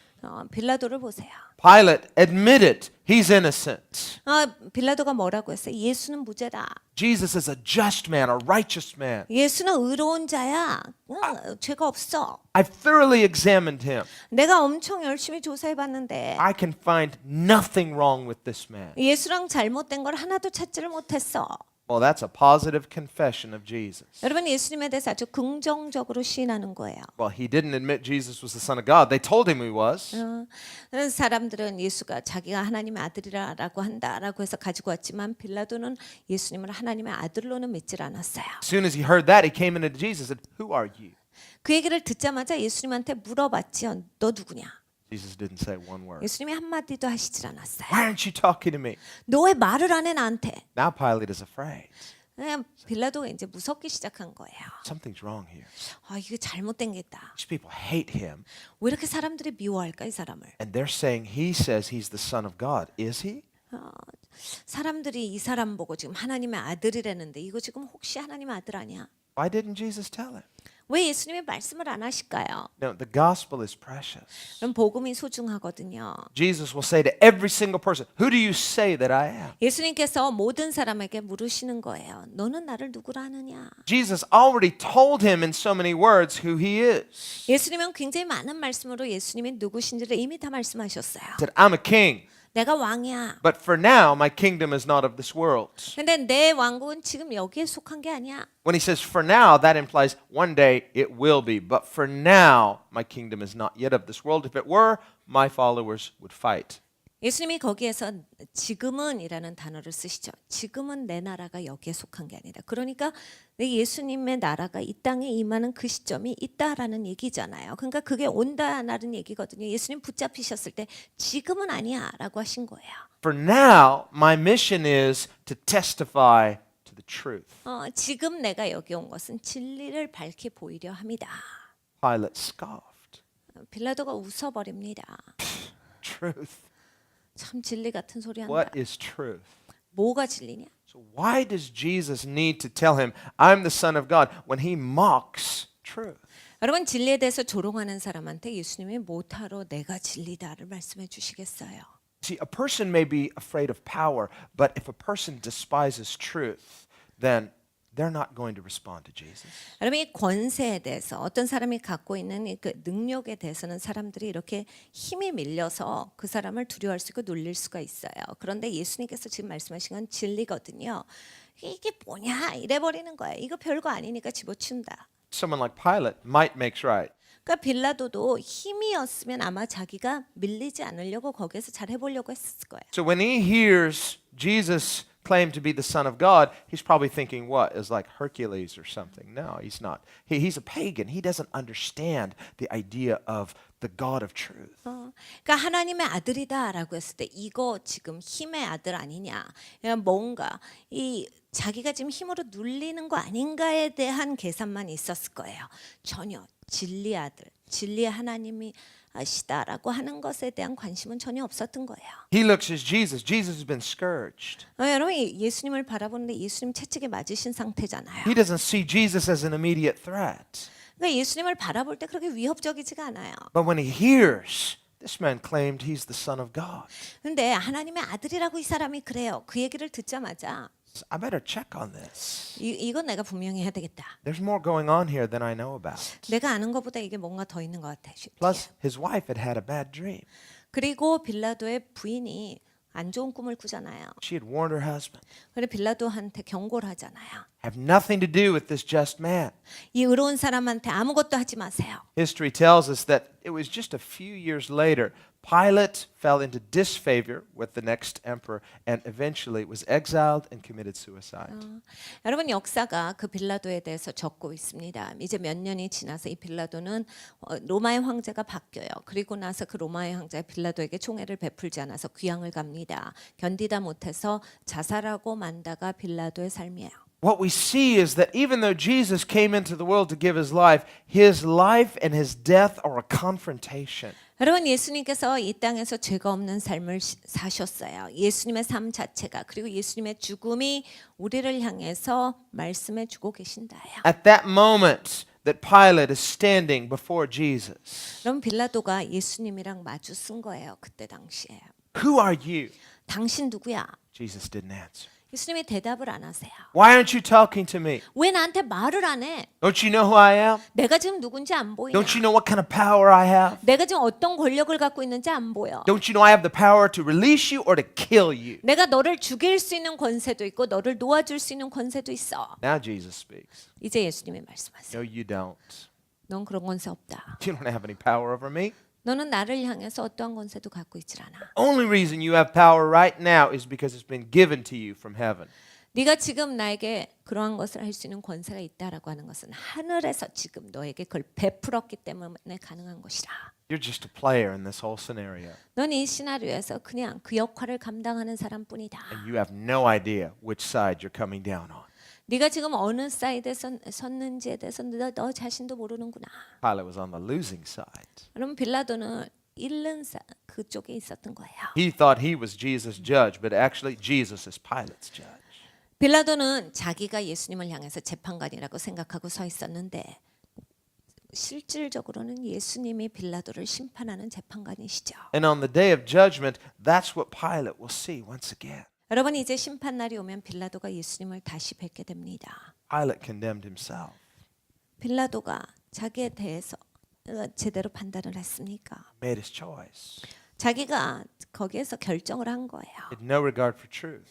빌라도를 보세요. Pilate admitted he's innocent. 빌라도가 뭐라고 했어요? 예수는 무죄다. Jesus is a just man, a righteous man. 예수는 의로운 자야. 죄가 없어. I've thoroughly examined him. 내가 엄청 열심히 조사해봤는데 I can find nothing wrong with this man. 예수랑 잘못된 걸 하나도 찾지를 못했어. Well, that's a positive confession of Jesus. 여러분 예수님에 대해서 아주 긍정적으로 시인하는 거예요. Well, he didn't admit Jesus was the Son of God. They told him he was. 사람들은 예수가 자기가 하나님의 아들이라고 한다라고 해서 가지고 왔지만 빌라도는 예수님을 하나님의 아들로는 믿질 않았어요. As soon as he heard that, he came into Jesus and said, "Who are you?" 그 얘기를 듣자마자 예수님한테 물어봤지요. 너 누구냐? Jesus didn't say one word. 예수님이 한마디도 하시질 않았어요. Why aren't you talking to me? 너 왜 말을 안 해 나한테? Now Pilate is afraid. 빌라도가 이제 무섭기 시작한 거예요. Something's wrong here. 이거 잘못된 게 있다. These people hate him, 왜 이렇게 사람들이 미워할까 이 사람을? and they're saying he says he's the Son of God. Is he? 사람들이 이 사람 보고 지금 하나님의 아들이라는데 이거 지금 혹시 하나님의 아들 아니야? Why didn't Jesus tell him? 왜 예수님이 말씀을 안 하실까요? No, the gospel is precious. 그럼 복음이 소중하거든요. Jesus will say to every single person, "Who do you say that I am?" 예수님께서 모든 사람에게 물으시는 거예요. 너는 나를 누구라 하느냐? Jesus already told him in so many words who he is. 예수님은 굉장히 많은 말씀으로 예수님이 누구신지를 이미 다 말씀하셨어요. He said, "I'm a king, 내가 왕이야. but for now my kingdom is not of this world." 근데 내 왕국은 지금 여기에 속한 게 아니야. When he says for now, that implies one day it will be. But for now, my kingdom is not yet of this world. If it were, my followers would fight. 예수님이 거기에서 지금은이라는 단어를 쓰시죠. 지금은 내 나라가 여기에 속한 게 아니다. 그러니까 내 예수님의 나라가 이 땅에 임하는 그 시점이 있다라는 얘기잖아요. 그러니까 그게 온다라는 얘기거든요. 예수님 붙잡히셨을 때 지금은 아니야라고 하신 거예요. For now, my mission is to testify to the truth. 지금 내가 여기 온 것은 진리를 밝히 보이려 합니다. Pilate scoffed. 빌라도가 웃어버립니다. Truth. 참 진리 같은 소리 한다. What is truth? 뭐가 진리냐? So why does Jesus need to tell him, I'm the Son of God, when he mocks truth? 여러분 진리에 대해서 조롱하는 사람한테 예수님이 못하러 내가 진리다를 말씀해 주시겠어요? See, a person may be afraid of power, but if a person despises truth, then they're not going to respond to Jesus. 여러분 이 권세에 대해서 어떤 사람이 갖고 있는 그 능력에 대해서는 사람들이 이렇게 힘이 밀려서 그 사람을 두려워할 수 있고 놀릴 수가 있어요. 그런데 예수님께서 지금 말씀하신 건 진리거든요. 이게 뭐냐 이래버리는 거예요. 이거 별거 아니니까 집어치운다. Someone like Pilate, might makes right. 그러니까 빌라도도 힘이었으면 아마 자기가 밀리지 않으려고 거기에서 잘 해보려고 했을 거예요. So when he hears Jesus claim to be the Son of God, he's probably thinking, what, is like Hercules or something? No, he's not. He's a pagan. He doesn't understand the idea of the God of truth. 그러니까 하나님의 아들이다라고 했을 때 이거 지금 힘의 아들 아니냐? 그냥 뭔가 이 자기가 지금 힘으로 눌리는 거 아닌가에 대한 계산만 있었을 거예요. 전혀 진리의 아들, 진리의 하나님이 시다라고 하는 것에 대한 관심은 전혀 없었던 거예요. He looks at Jesus. Jesus has been scourged. 여러분 예수님을 바라보는데 예수님 채찍에 맞으신 상태잖아요. He doesn't see Jesus as an immediate threat. 그러니까 예수님을 바라볼 때 그렇게 위협적이지가 않아요. But when he hears, this man claimed he's the Son of God. 근데 하나님의 아들이라고 이 사람이 그래요. 그 얘기를 듣자마자 I better check on this. 이건 내가 분명히 해야 되겠다. There's more going on here than I know about. 내가 아는 것보다 이게 뭔가 더 있는 것 같아. Plus, his wife had a bad dream. 그리고 빌라도의 부인이 안 좋은 꿈을 꾸잖아요. She had warned her husband. 그래 빌라도한테 경고를 하잖아요. Have nothing to do with this just man. 이 의로운 사람한테 아무것도 하지 마세요. History tells us that it was just a few years later, Pilate fell into disfavor with the next emperor and eventually was exiled and committed suicide. 여러분 역사가 그 빌라도에 대해서 적고 있습니다. 이제 몇 년이 지나서 이 빌라도는 로마의 황제가 바뀌어요. 그리고 나서 그 로마의 황제가 빌라도에게 총애를 베풀지 않아서 귀양을 갑니다. 견디다 못해서 자살하고 만다가 빌라도의 삶이에요. What we see is that even though Jesus came into the world to give his life and his death are a confrontation. 여러분 예수님께서 이 땅에서 죄가 없는 삶을 사셨어요. 예수님의 삶 자체가 그리고 예수님의 죽음이 우리를 향해서 말씀해 주고 계신다요. At that moment that Pilate is standing before Jesus, 그럼 빌라도가 예수님이랑 마주 쓴 거예요. 그때 당시에. who are you? 당신 누구야? Jesus didn't answer. 예수님이 대답을 안 하세요. Why aren't you talking to me? 왜 나한테 말을 안 해? Don't you know who I am? 내가 지금 누군지 안 보이냐? Don't you know what kind of power I have? 내가 지금 어떤 권력을 갖고 있는지 안 보여. Don't you know I have the power to release you or to kill you? 내가 너를 죽일 수 있는 권세도 있고 너를 놓아줄 수 있는 권세도 있어. Now Jesus speaks. 이제 예수님이 말씀하세요. No, you don't. 넌 그런 권세 없다. You don't have any power over me. 너는 나를 향해서 어떠한 권세도 갖고 있질 않아. Only reason you have power right now is because it's been given to you from heaven. 네가 지금 나에게 그러한 것을 할 수 있는 권세가 있다라고 하는 것은 하늘에서 지금 너에게 그걸 베풀었기 때문에 가능한 것이라. You're just a player in this whole scenario. 넌 이 시나리오에서 그냥 그 역할을 감당하는 사람뿐이다. And you have no idea which side you're coming down on. 네가 지금 어느 사이드에 섰는지에 대해서 너 자신도 모르는구나. Pilate was on the losing side. 그럼 빌라도는 잃는 그쪽에 있었던 거예요. He thought he was Jesus' judge, but actually Jesus is Pilate's judge. 빌라도는 자기가 예수님을 향해서 재판관이라고 생각하고 서 있었는데 실질적으로는 예수님이 빌라도를 심판하는 재판관이시죠. And on the day of judgment, that's what Pilate will see once again. 여러분 이제 심판 날이 오면 빌라도가 예수님을 다시 뵙게 됩니다. Pilate condemned himself. 빌라도가 자기에 대해서 제대로 판단을 했습니까? Made his choice. 자기가 거기에서 결정을 한 거예요. He had no regard for truth.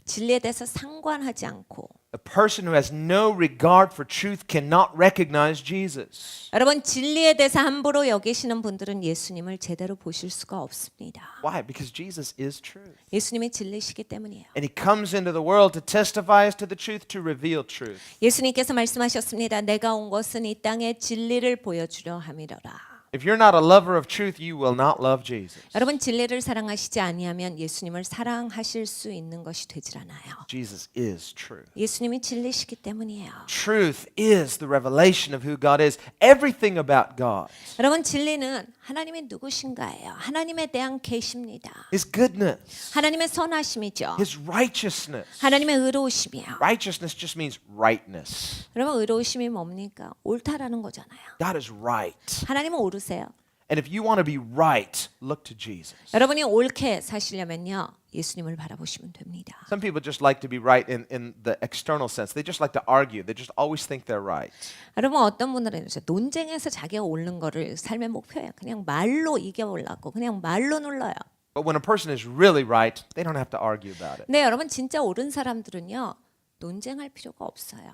진리에 대해서 상관하지 않고 A person who has no regard for truth cannot recognize Jesus. 여러분 진리에 대해서 함부로 여기시는 분들은 예수님을 제대로 보실 수가 없습니다. Why? Because Jesus is truth. 예수님이 진리시기 때문이에요. And he comes into the world to testify as to the truth, to reveal truth. 예수님께서 말씀하셨습니다. 내가 온 것은 이 땅에 진리를 보여주려 함이로라. If you're not a lover of truth, you will not love Jesus. 여러분 진리를 사랑하시지 아니하면 예수님을 사랑하실 수 있는 것이 되질 않아요. Jesus is truth. 예수님이 진리시기 때문이에요. Truth is the revelation of who God is. Everything about God. 여러분 진리는 하나님이 누구신가예요. 하나님에 대한 계시입니다. His goodness, 하나님의 선하심이죠. His righteousness. 하나님의 의로우심이요. Righteousness just means rightness. 여러분 의로우심이 뭡니까? 옳다라는 거잖아요. God is right. 하나님은 옳으세요. And if you want to be right, look to Jesus. 여러분이 옳게 사시려면요. 예수님을 바라보시면 됩니다. Some people just like to be right in the external sense. They just like to argue. They just always think they're right. 여러분 어떤 분들은 이제 논쟁에서 자기가 옳는 거를 삶의 목표예요. 그냥 말로 이겨보려고 그냥 말로 눌러요. But when a person is really right, they don't have to argue about it. 네, 여러분 진짜 옳은 사람들은요. 논쟁할 필요가 없어요.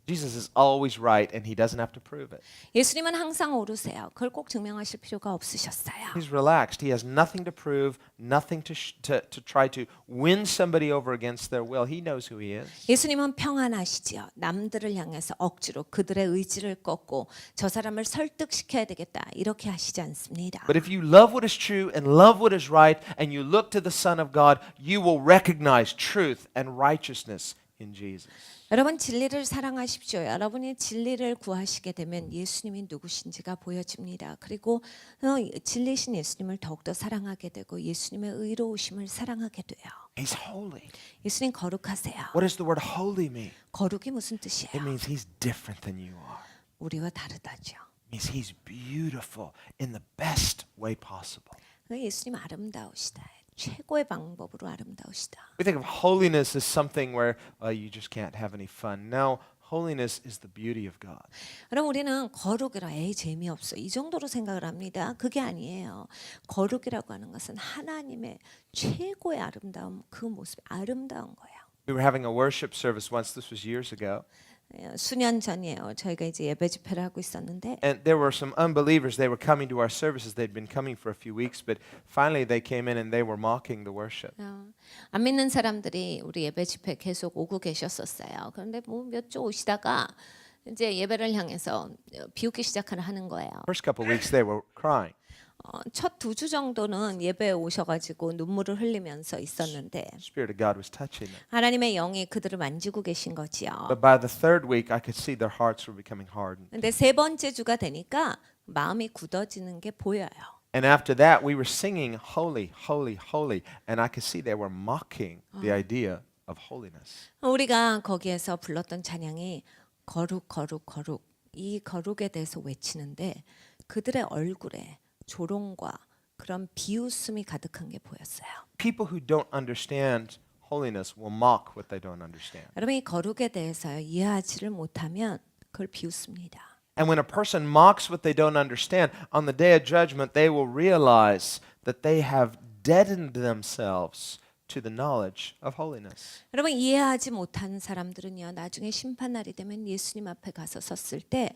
Jesus is always right and he doesn't have to prove it. 예수님은 항상 옳으세요. 그걸 꼭 증명하실 필요가 없으셨어요. He's relaxed. He has nothing to prove, nothing to try to win somebody over against their will. He knows who he is. 예수님은 평안하시지요. 남들을 향해서 억지로 그들의 의지를 꺾고 저 사람을 설득시켜야 되겠다. 이렇게 하시지 않습니다. But if you love what is true and love what is right and you look to the Son of God, you will recognize truth and righteousness in Jesus. 여러분 진리를 사랑하십시오. 여러분이 진리를 구하시게 되면 예수님이 누구신지가 보여집니다. 그리고 진리신 예수님을 더욱더 사랑하게 되고 예수님의 의로우심을 사랑하게 돼요. He's holy. 예수님 거룩하세요. What does the word holy mean? 거룩이 무슨 뜻이에요? It means he's different than you are. 우리와 다르다죠. It means he's beautiful in the best way possible. 예수님 아름다우시다. 최고의 방법으로 아름다우시다. We think of holiness as something where you just can't have any fun. No, holiness is the beauty of God. 그럼 우리는 거룩이라 재미없어 이 정도로 생각을 합니다. 그게 아니에요. 거룩이라고 하는 것은 하나님의 최고의 아름다움 그 모습이 아름다운 거예요. We were having a worship service once. This was years ago. 수년 전이에요. 저희가 이제 예배 집회를 하고 있었는데 And there were some unbelievers. They were coming to our services. They'd been coming for a few weeks, but finally they came in and they were mocking the worship. 안 믿는 사람들이 우리 예배 집회 계속 오고 계셨었어요. 그런데 뭐 몇 주 오시다가 이제 예배를 향해서 비웃기 시작하는 거예요. First couple of weeks they were crying. 첫 2주 정도는 예배에 오셔가지고 눈물을 흘리면서 있었는데 The Spirit of God was touching them. 하나님의 영이 그들을 만지고 계신 거지요. But by the third week, I could see their hearts were becoming hardened. 근데 세 번째 주가 되니까 마음이 굳어지는 게 보여요. And after that, we were singing holy, holy, holy, and I could see they were mocking the idea of holiness. 우리가 거기에서 불렀던 찬양이 거룩 거룩 거룩 이 거룩에 대해서 외치는데 그들의 얼굴에 조롱과 그런 비웃음이 가득한 게 보였어요. People who don't understand holiness will mock what they don't understand. 여러분 이 거룩에 대해서 이해하지를 못하면 그걸 비웃습니다. And when a person mocks what they don't understand, on the day of judgment, they will realize that they have deadened themselves to the knowledge of holiness. 여러분 이해하지 못한 사람들은요 나중에 심판날이 되면 예수님 앞에 가서 섰을 때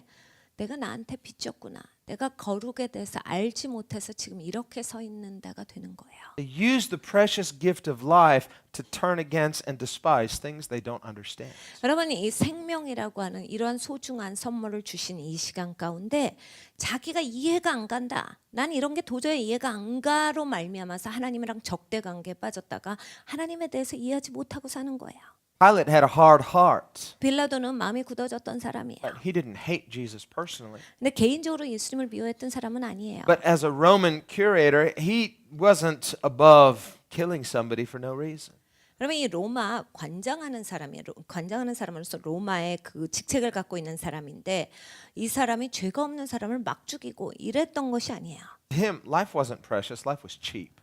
내가 나한테 빚졌구나. 내가 거룩에 대해서 알지 못해서 지금 이렇게 서 있는다가 되는 거예요. They use the precious gift of life to turn against and despise things they don't understand. 여러분 이 생명이라고 하는 이러한 소중한 선물을 주신 이 시간 가운데 자기가 이해가 안 간다. 난 이런 게 도저히 이해가 안 가로 말미암아서 하나님이랑 적대 관계에 빠졌다가 하나님에 대해서 이해하지 못하고 사는 거예요. Pilate had a hard heart, 빌라도는 마음이 굳어졌던 사람이에요. but he didn't hate Jesus personally. 근데 개인적으로 예수님을 미워했던 사람은 아니에요. But as a Roman curator, he wasn't above killing somebody for no reason. 그러면 이 로마 관장하는 사람이에요. 관장하는 사람으로서 로마의 그 직책을 갖고 있는 사람인데 이 사람이 죄가 없는 사람을 막 죽이고 이랬던 것이 아니에요. To him, life wasn't precious, life was cheap.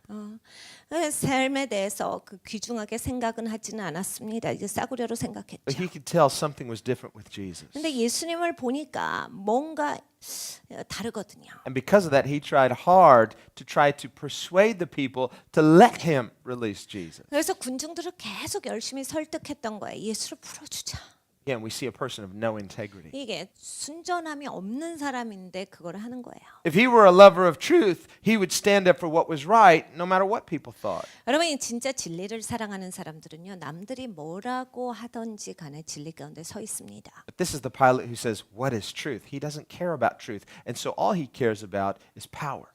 삶에 대해서 그 귀중하게 생각은 하지는 않았습니다. 이제 싸구려로 But 생각했죠. he could tell something was different with Jesus. 근데 예수님을 보니까 뭔가 다르거든요. And because of that, he tried hard to try to persuade the people to let him release Jesus. 그래서 군중들을 계속 열심히 설득했던 거예요. 예수를 풀어주자. Again, we see a person of no integrity. 이게 순전함이 없는 사람인데 그걸 하는 거예요. If he were a lover of truth, he would stand up for what was right, no matter what people thought. 여러분 이 진짜 진리를 사랑하는 사람들은요. 남들이 뭐라고 하든지 간에 진리 가운데 서 있습니다. But this is the Pilate who says, "What is truth?" He doesn't care about truth, and so all he cares about is power.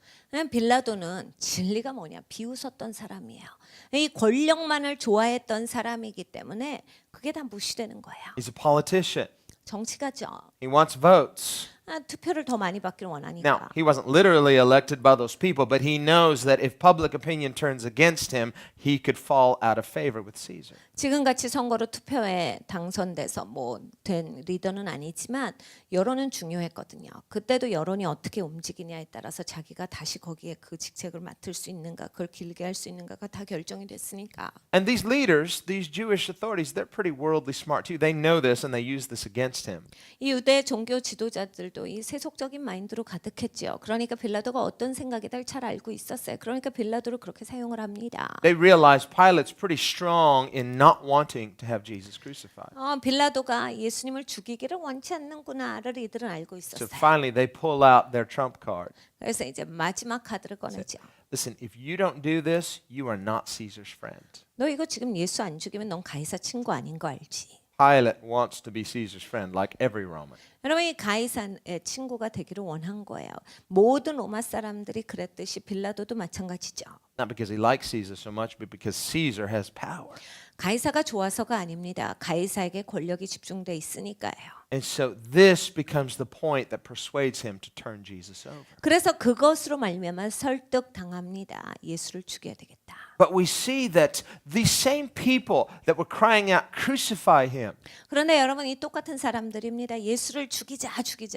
빌라도는 진리가 뭐냐 비웃었던 사람이에요. 이 권력만을 좋아했던 사람이기 때문에 그게 다 무시되는 거예요. He's a politician. 정치가죠. He wants votes. 투표를 더 많이 받기를 Now, 원하니까. he wasn't literally elected by those people, but he knows that if public opinion turns against him, he could fall out of favor with Caesar. 지금같이 선거로 투표에 당선돼서 뭐 된 리더는 아니지만 여론은 중요했거든요. 그때도 여론이 어떻게 움직이냐에 따라서 자기가 다시 거기에 그 직책을 맡을 수 있는가, 그걸 길게 할 수 있는가가 다 결정이 됐으니까. And these leaders, these Jewish authorities, they're pretty worldly smart too. They know this and they use this against him. 이 유대 종교 지도자들도 이 세속적인 마인드로 가득했죠. 그러니까 빌라도가 어떤 생각이들 잘 알고 있었어요. 그러니까 빌라도를 그렇게 사용을 합니다. They realize Pilate's pretty strong in not wanting to have Jesus crucified. 빌라도가 예수님을 죽이기를 원치 않는구나를 이들은 알고 So 있었어요. finally, they pull out their trump card. 그래서 이제 마지막 카드를 꺼내죠. Listen, if you don't do this, you are not Caesar's friend. 너 이거 지금 예수 안 죽이면 넌 가이사 친구 아닌 거 알지? Pilate wants to be Caesar's friend, like every Roman. 여러분 이 가이사의 친구가 되기를 원한 거예요. 모든 로마 사람들이 그랬듯이 빌라도도 마찬가지죠. Not because he likes Caesar so much, but because Caesar has power. 가이사가 좋아서가 아닙니다. 가이사에게 권력이 집중돼 있으니까요. And so this becomes the point that persuades him to turn Jesus over. 그래서 그것으로 말미암아 설득 당합니다. 예수를 죽여야 되겠다. But we see that these same people that were crying out, crucify him, 그런데 여러분 이 똑같은 사람들입니다. 예수를 죽이자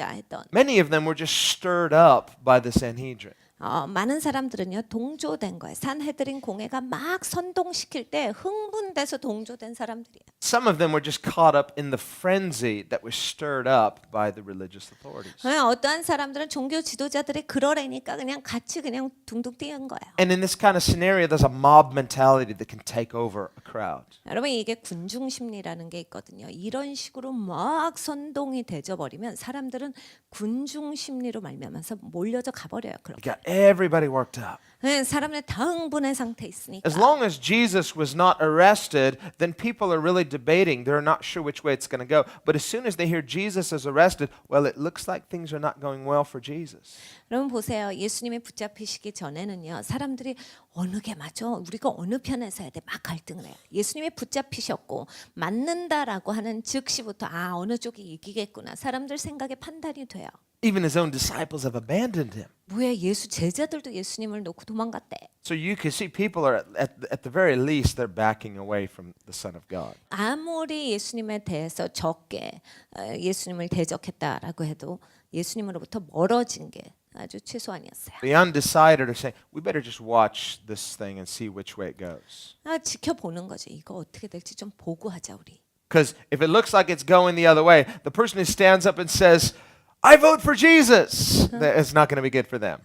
했던 many of them were just stirred up by the Sanhedrin. 많은 사람들은요 동조된 거예요. 산헤드린 공회가 막 선동시킬 때 흥분돼서 동조된 사람들이에요. Some of them were just caught up in the frenzy that was stirred up by the religious authorities. 어떠한 사람들은 종교 지도자들이 그러려니까 그냥 같이 그냥 둥둥 뛰는 거예요. And in this kind of scenario, there's a mob mentality that can take over a crowd. 여러분 이게 군중 심리라는 게 있거든요. 이런 식으로 막 선동이 되져 버리면 사람들은 군중 심리로 말미암아서 몰려져 가버려요. You 그렇게. got everybody worked up. 사람들 다 흥분의 상태에 있으니까. As long as Jesus was not arrested, then people are really debating. They're not sure which way it's going to go. But as soon as they hear Jesus is arrested, well, it looks like things are not going well for Jesus. 여러분 보세요. 예수님이 붙잡히시기 전에는요. 사람들이 어느 게 맞아? 우리가 어느 편에 서야 돼? 막 갈등을 해요. 예수님이 붙잡히셨고 맞는다라고 하는 즉시부터 어느 쪽이 이기겠구나. 사람들 생각에 판단이 돼요. Even his own disciples have abandoned him. 뭐야 예수 제자들도 예수님을 놓고 도망갔대. So you can see people are, at the very least, they're backing away from the Son of God. 아무리 예수님에 대해서 적게 예수님을 대적했다라고 해도 예수님으로부터 멀어진 게 아주 최소한이었어요. The undecided are saying, we better just watch this thing and see which way it goes. 지켜보는 거죠. 이거 어떻게 될지 좀 보고 하자 우리. Because if it looks like it's going the other way, the person who stands up and says, I vote for Jesus, it's not going to be good for them.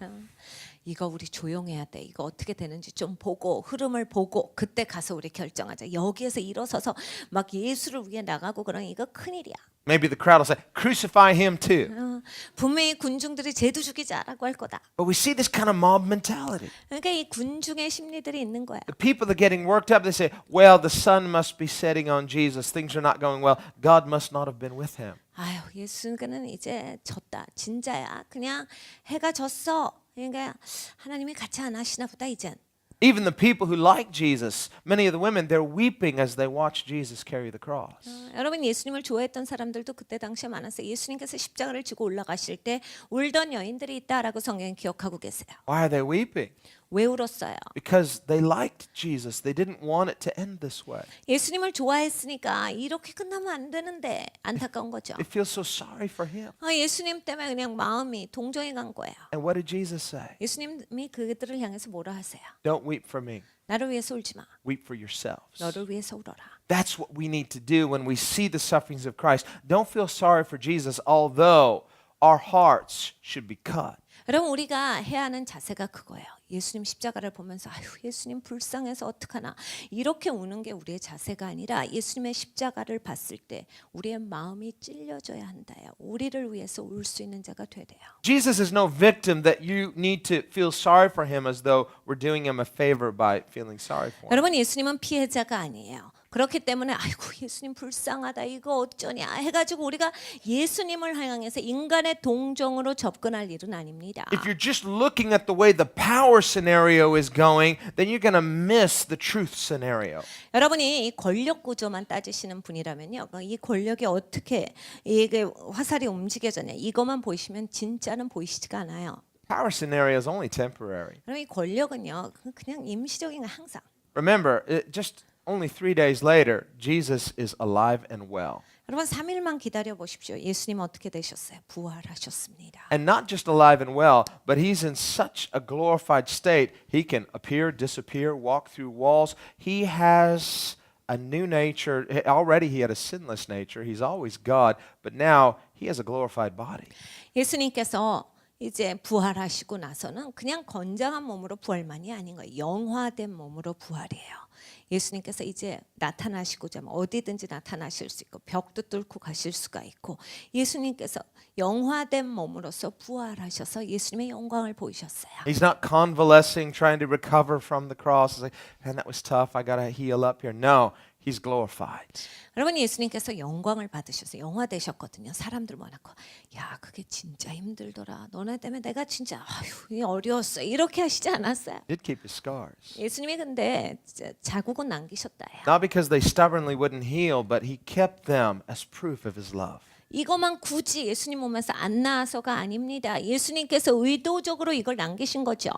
이거 우리 조용해야 돼. 이거 어떻게 되는지 좀 보고 흐름을 보고 그때 가서 우리 결정하자. 여기에서 일어서서 막 예수를 위해 나가고 그러니 이거 큰일이야. Maybe the crowd will say, crucify him too. 분명히 군중들이 쟤도 죽이자라고 할 거다. But we see this kind of mob mentality. 그러니까 이 군중의 심리들이 있는 거야. The people that are getting worked up, they say, well, the sun must be setting on Jesus. Things are not going well. God must not have been with him. 아유, 예수는 이제 졌다. 진짜야. 그냥 해가 졌어. 그러니까 하나님이 같이 안 하시나 보다 이젠. Even the people who like Jesus, many of the women, they're weeping as they watch Jesus carry the cross. 여러분 예수님을 좋아했던 사람들도 그때 당시에 많았어요. 예수님께서 십자가를 지고 올라가실 때 울던 여인들이 있다라고 성경이 기억하고 계세요. Why are they weeping? 왜 울었어요? Because they liked Jesus. They didn't want it to end this way. 예수님을 좋아했으니까 이렇게 끝나면 안 되는데 안타까운 거죠. They feel so sorry for him. 예수님 때문에 그냥 마음이 동정해 간 거예요. And what did Jesus say? 예수님이 그들을 향해서 뭐라 하세요? Don't weep for me. 나를 위해서 울지 마. Weep for yourselves. 너를 위해서 울어라. That's what we need to do when we see the sufferings of Christ. Don't feel sorry for Jesus, although our hearts should be cut. 여러분 우리가 해야 하는 자세가 그거예요. 예수님 십자가를 보면서 아유 예수님 불쌍해서 어떡하나 이렇게 우는 게 우리의 자세가 아니라 예수님의 십자가를 봤을 때 우리의 마음이 찔려져야 한다요. 우리를 위해서 울 수 있는 자가 돼야 돼요. Jesus is no victim that you need to feel sorry for him as though we're doing him a favor by feeling sorry for him. 여러분 예수님은 피해자가 아니에요. 그렇기 때문에 아이고 예수님 불쌍하다 이거 어쩌냐 해가지고 우리가 예수님을 향해서 인간의 동정으로 접근할 일은 아닙니다. If you're just looking at the way the power scenario is going, then you're going to miss the truth scenario. 여러분이 이 권력 구조만 따지시는 분이라면요, 이 권력이 어떻게 이게 화살이 움직여졌냐 이것만 보시면 진짜는 보이시지가 않아요. Power scenario is only temporary. 그럼 이 권력은요 그냥 임시적인 거 항상. Remember, just only 3 days later, Jesus is alive and well. 여러분 3일만 기다려 보십시오. 예수님 어떻게 되셨어요? 부활하셨습니다. And not just alive and well, but he's in such a glorified state, he can appear, disappear, walk through walls. He has a new nature. Already he had a sinless nature. He's always God, but now he has a glorified body. 예수님께서 이제 부활하시고 나서는 그냥 건장한 몸으로 부활만이 아닌 거예요. 영화된 몸으로 부활이에요. 예수님께서 이제 나타나시고자 하면 어디든지 나타나실 수 있고 벽도 뚫고 가실 수가 있고 예수님께서 영화된 몸으로서 부활하셔서 예수님의 영광을 보이셨어요. He's not convalescing, trying to recover from the cross. It's like, man, that was tough. I got to heal up here. No, he's glorified. 여러분 예수님께서 영광을 받으셔서 영화되셨거든요. 사람들 많고 야 그게 진짜 힘들더라. 너네 때문에 내가 진짜 아휴 어려웠어. 이렇게 하시지 않았어요. He did keep his scars. 예수님이 근데 자국은 남기셨다요. Not because they stubbornly wouldn't heal, but he kept them as proof of his love. 이것만 굳이 예수님 몸에서 안 나와서가 아닙니다. 예수님께서 의도적으로 이걸 남기신 거죠.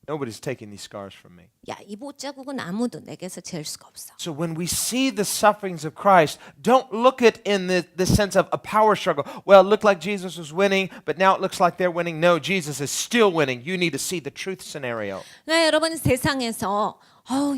Nobody's taking these scars from me. 야, 이 못자국은 아무도 내게서 재울 수가 없어. So when we see the sufferings of Christ, don't look at in the sense of a power struggle. Well, it looked like Jesus was winning, but now it looks like they're winning. No, Jesus is still winning. You need to see the truth scenario. 네, 여러분 세상에서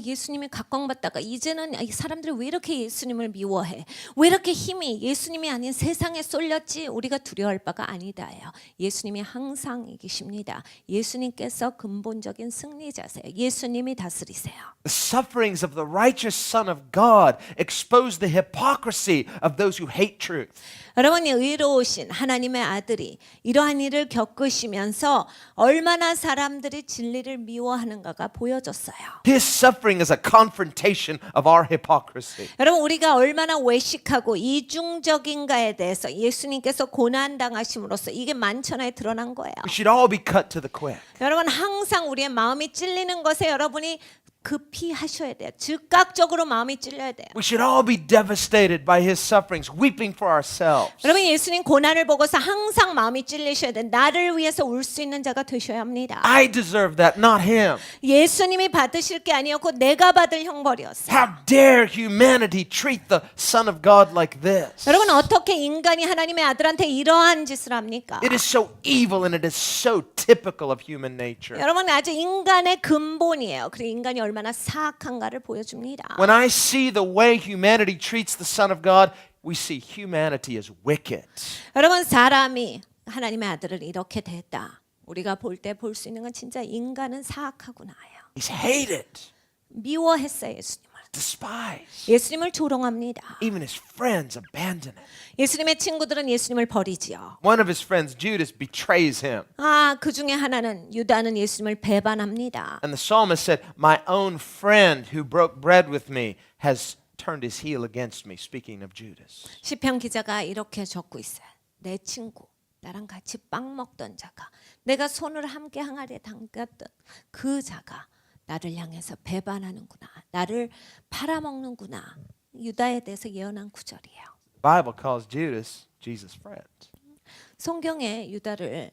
예수님이 각광받다가 이제는 이 사람들이 왜 이렇게 예수님을 미워해? 왜 이렇게 힘이 예수님이 아닌 세상에 쏠렸지? 우리가 두려워할 바가 아니다예요. 예수님이 항상 이기십니다. 예수님께서 근본적인 승리자세요. 예수님이 다스리세요. The sufferings of the righteous Son of God expose the hypocrisy of those who hate truth. 여러분이 의로우신 하나님의 아들이 이러한 일을 겪으시면서 얼마나 사람들이 진리를 미워하는가가 보여졌어요. His suffering is a confrontation of our hypocrisy. 여러분 우리가 얼마나 외식하고 이중적인가에 대해서 예수님께서 고난 당하심으로써 이게 만천하에 드러난 거예요. We should all be cut to the quick. 여러분 항상 우리의 마음이 찔리는 것에 여러분이 급히 하셔야 돼요. 즉각적으로 마음이 찔려야 돼요. We should all be devastated by his sufferings, weeping for ourselves. 여러분 예수님 고난을 보고서 항상 마음이 찔리셔야 돼요. 나를 위해서 울 수 있는 자가 되셔야 합니다. I deserve that, not him. 예수님이 받으실 게 아니었고 내가 받을 형벌이었어요. How dare humanity treat the Son of God like this? 여러분 어떻게 인간이 하나님의 아들한테 이러한 짓을 합니까? It is so evil and it is so typical of human nature. 여러분 아주 인간의 근본이에요. 그리고 인간이 얼마나 사악한가를 보여줍니다. When I see the way humanity treats the Son of God, we see humanity as wicked. 여러분 사람이 하나님의 아들을 이렇게 대했다. 우리가 볼 때 볼 수 있는 건 진짜 인간은 사악하구나요. He's hated, 미워했어요 예수님을. despised. 예수님을 조롱합니다. Even his friends abandon him. 예수님의 친구들은 예수님을 버리지요. One of his friends, Judas, betrays him. 그 중에 하나는 유다는 예수님을 배반합니다. And the psalmist said, my own friend who broke bread with me has turned his heel against me, speaking of Judas. 시편 기자가 이렇게 적고 있어요. 내 친구, 나랑 같이 빵 먹던 자가, 내가 손을 함께 항아리에 담갔던 그 자가 나를 향해서 배반하는구나. 나를 팔아먹는구나. 유다에 대해서 예언한 구절이에요. The Bible calls Judas Jesus' friend. 성경에 유다를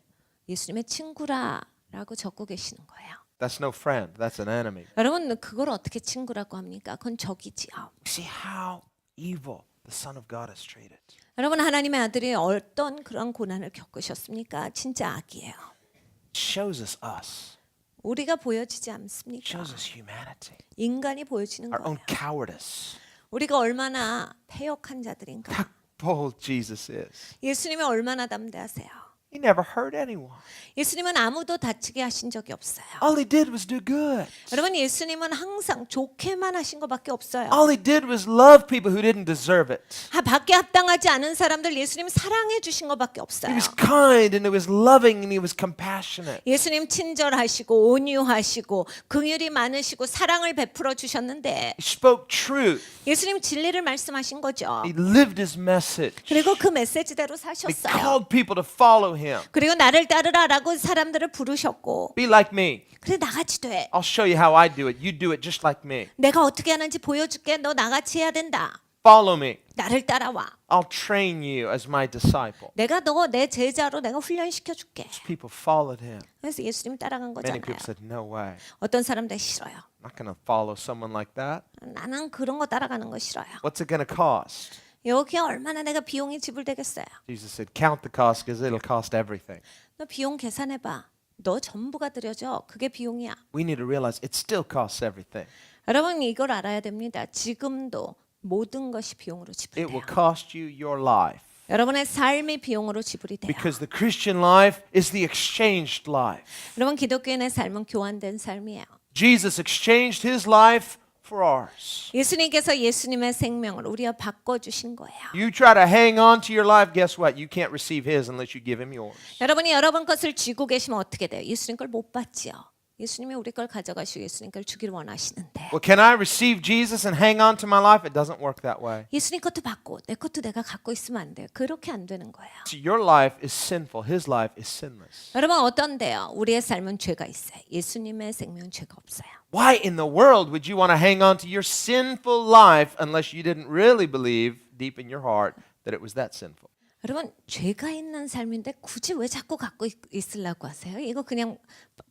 예수님의 친구라고 적고 계시는 거예요. That's no friend. That's an enemy. 여러분 그걸 어떻게 친구라고 합니까? 그건 적이지요. See how evil the Son of God is treated. 여러분 하나님의 아들이 어떤 그런 고난을 겪으셨습니까? 진짜 악이에요. It shows us. 우리가 보여지지 않습니까? Shows us humanity. 인간이 보여지는 Our own 거예요. cowardice. 우리가 얼마나 패역한 자들인가. How bold Jesus is. 예수님이 얼마나 담대하세요. He never hurt anyone. 예수님은 아무도 다치게 하신 적이 없어요. All he did was do good. 여러분 예수님은 항상 좋게만 하신 것밖에 없어요. All he did was love people who didn't deserve it. 밖에 합당하지 않은 사람들 예수님 사랑해 주신 것밖에 He 없어요. was kind and he was loving and he was compassionate. 예수님 친절하시고 온유하시고 긍휼이 많으시고 사랑을 베풀어 주셨는데 He spoke truth. 예수님 진리를 말씀하신 거죠. He lived his message. 그리고 그 메시지대로 He 사셨어요. called people to follow him. 그리고 나를 따르라라고 사람들을 부르셨고 Be like me. 그래 나같이 돼. I'll show you how I do it. You do it just like me. 내가 어떻게 하는지 보여줄게. 너 나같이 해야 된다. Follow me. 나를 따라와. I'll train you as my disciple. 내가 너 내 제자로 내가 훈련시켜 줄게. People followed him. 그래서 예수님 따라간 Many 거잖아요. people said, no way. 어떤 사람들 싫어요. I'm not going to follow someone like that. 나는 그런 거 따라가는 거 싫어요. What's it going to cost? 여기에 얼마나 내가 비용이 지불되겠어요. Jesus said, count the cost because it'll cost everything. 너 비용 계산해봐. 너 전부가 들여져. 그게 비용이야. We need to realize it still costs everything. 여러분 이걸 알아야 됩니다. 지금도 모든 것이 비용으로 It 지불돼요. will cost you your life. 여러분의 삶이 비용으로 지불이 돼요. Because the Christian life is the exchanged life. 여러분 기독교인의 삶은 교환된 삶이에요. Jesus exchanged his life for ours. 예수님께서 예수님의 생명을 우리와 바꿔주신 거예요. You try to hang on to your life, guess what? You can't receive his unless you give him yours. 여러분이 여러분 것을 쥐고 계시면 어떻게 돼요? 예수님 걸 못 받지요. 예수님이 우리 걸 가져가시고 예수님 걸 주기를 원하시는데 Well, can I receive Jesus and hang on to my life? It doesn't work that way. 예수님 것도 받고 내 것도 내가 갖고 있으면 안 돼요. 그렇게 안 되는 거예요. See, your life is sinful. His life is sinless. 여러분 어떤데요? 우리의 삶은 죄가 있어요. 예수님의 생명은 죄가 없어요. Why in the world would you want to hang on to your sinful life unless you didn't really believe deep in your heart that it was that sinful? 여러분 죄가 있는 삶인데 굳이 왜 자꾸 갖고 있으려고 하세요? 이거 그냥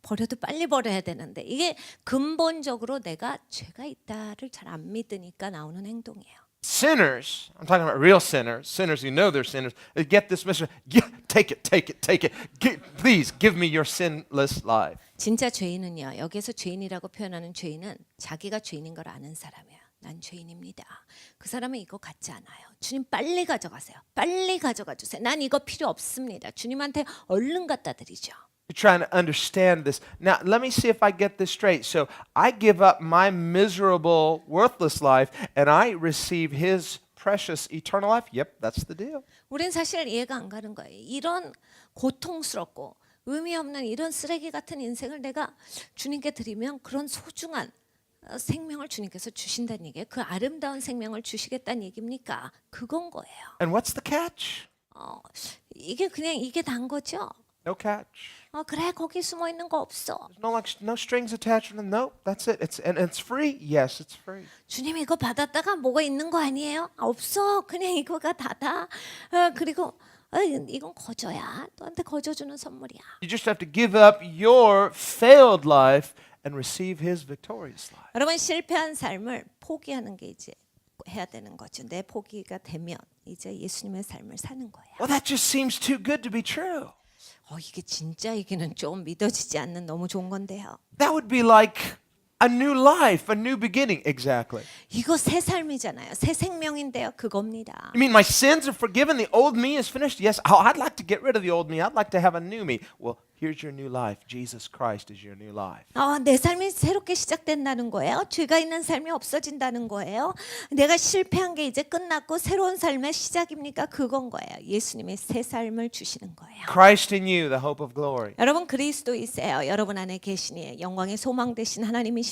버려도 빨리 버려야 되는데 이게 근본적으로 내가 죄가 있다를 잘 안 믿으니까 나오는 행동이에요. Sinners, I'm talking about real sinners, sinners who know they're sinners, they get this message, yeah, take it, take it, take it. Please give me your sinless life. 진짜 죄인은요. 여기서 죄인이라고 표현하는 죄인은 자기가 죄인인 걸 아는 사람이에요. 난 죄인입니다. 그 사람은 이거 갖지 않아요. 주님 빨리 가져가세요. 빨리 가져가 주세요. 난 이거 필요 없습니다. 주님한테 얼른 갖다 드리죠. You're trying to understand this. Now, let me see if I get this straight. So, I give up my miserable, worthless life and I receive his precious eternal life. Yep, that's the deal. 우린 사실 이해가 안 가는 거예요. 이런 고통스럽고 의미 없는 이런 쓰레기 같은 인생을 내가 주님께 드리면 그런 소중한 생명을 주님께서 주신다는 얘기예요. 그 아름다운 생명을 주시겠다는 얘기입니까? 그건 거예요. And what's the catch? 이게 그냥 이게 단 거죠. No catch. 그래 거기 숨어 있는 거 없어. No strings attached. No, that's it. And it's free. Yes, it's free. 주님 이거 받았다가 뭐가 있는 거 아니에요? 없어. 그냥 이거가 다다. 그리고 이건 거저야. 너한테 거저주는 선물이야. You just have to give up your failed life and receive his victorious life. 여러분 실패한 삶을 포기하는 게 이제 해야 되는 거죠. 내 포기가 되면 이제 예수님의 삶을 사는 거예요. Well, that just seems too good to be true. 이게 진짜 이게는 좀 믿어지지 않는 너무 좋은 건데요. That would be like a new life, a new beginning. Exactly. 이거 새 삶이잖아요. 새 생명인데요. 그겁니다. You mean my sins are forgiven? The old me is finished? Yes. Oh, I'd like to get rid of the old me. I'd like to have a new me. Well, here's your new life. Jesus Christ is your new life. 내 삶이 새롭게 시작된다는 거예요. 죄가 있는 삶이 없어진다는 거예요. 내가 실패한 게 이제 끝났고 새로운 삶의 시작입니까? 그건 거예요. 예수님이 새 삶을 주시는 거예요. Christ in you, the hope of glory. 여러분 그리스도이세요. 여러분 안에 계시니 영광의 소망 되신 하나님이십니다.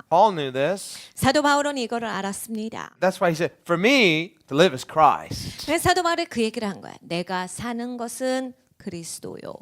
Paul knew this. 사도 바울은 이거를 알았습니다. That's why he said, for me, to live is Christ. 그래서 사도 바울이 그 얘기를 한 거야. 내가 사는 것은 그리스도요.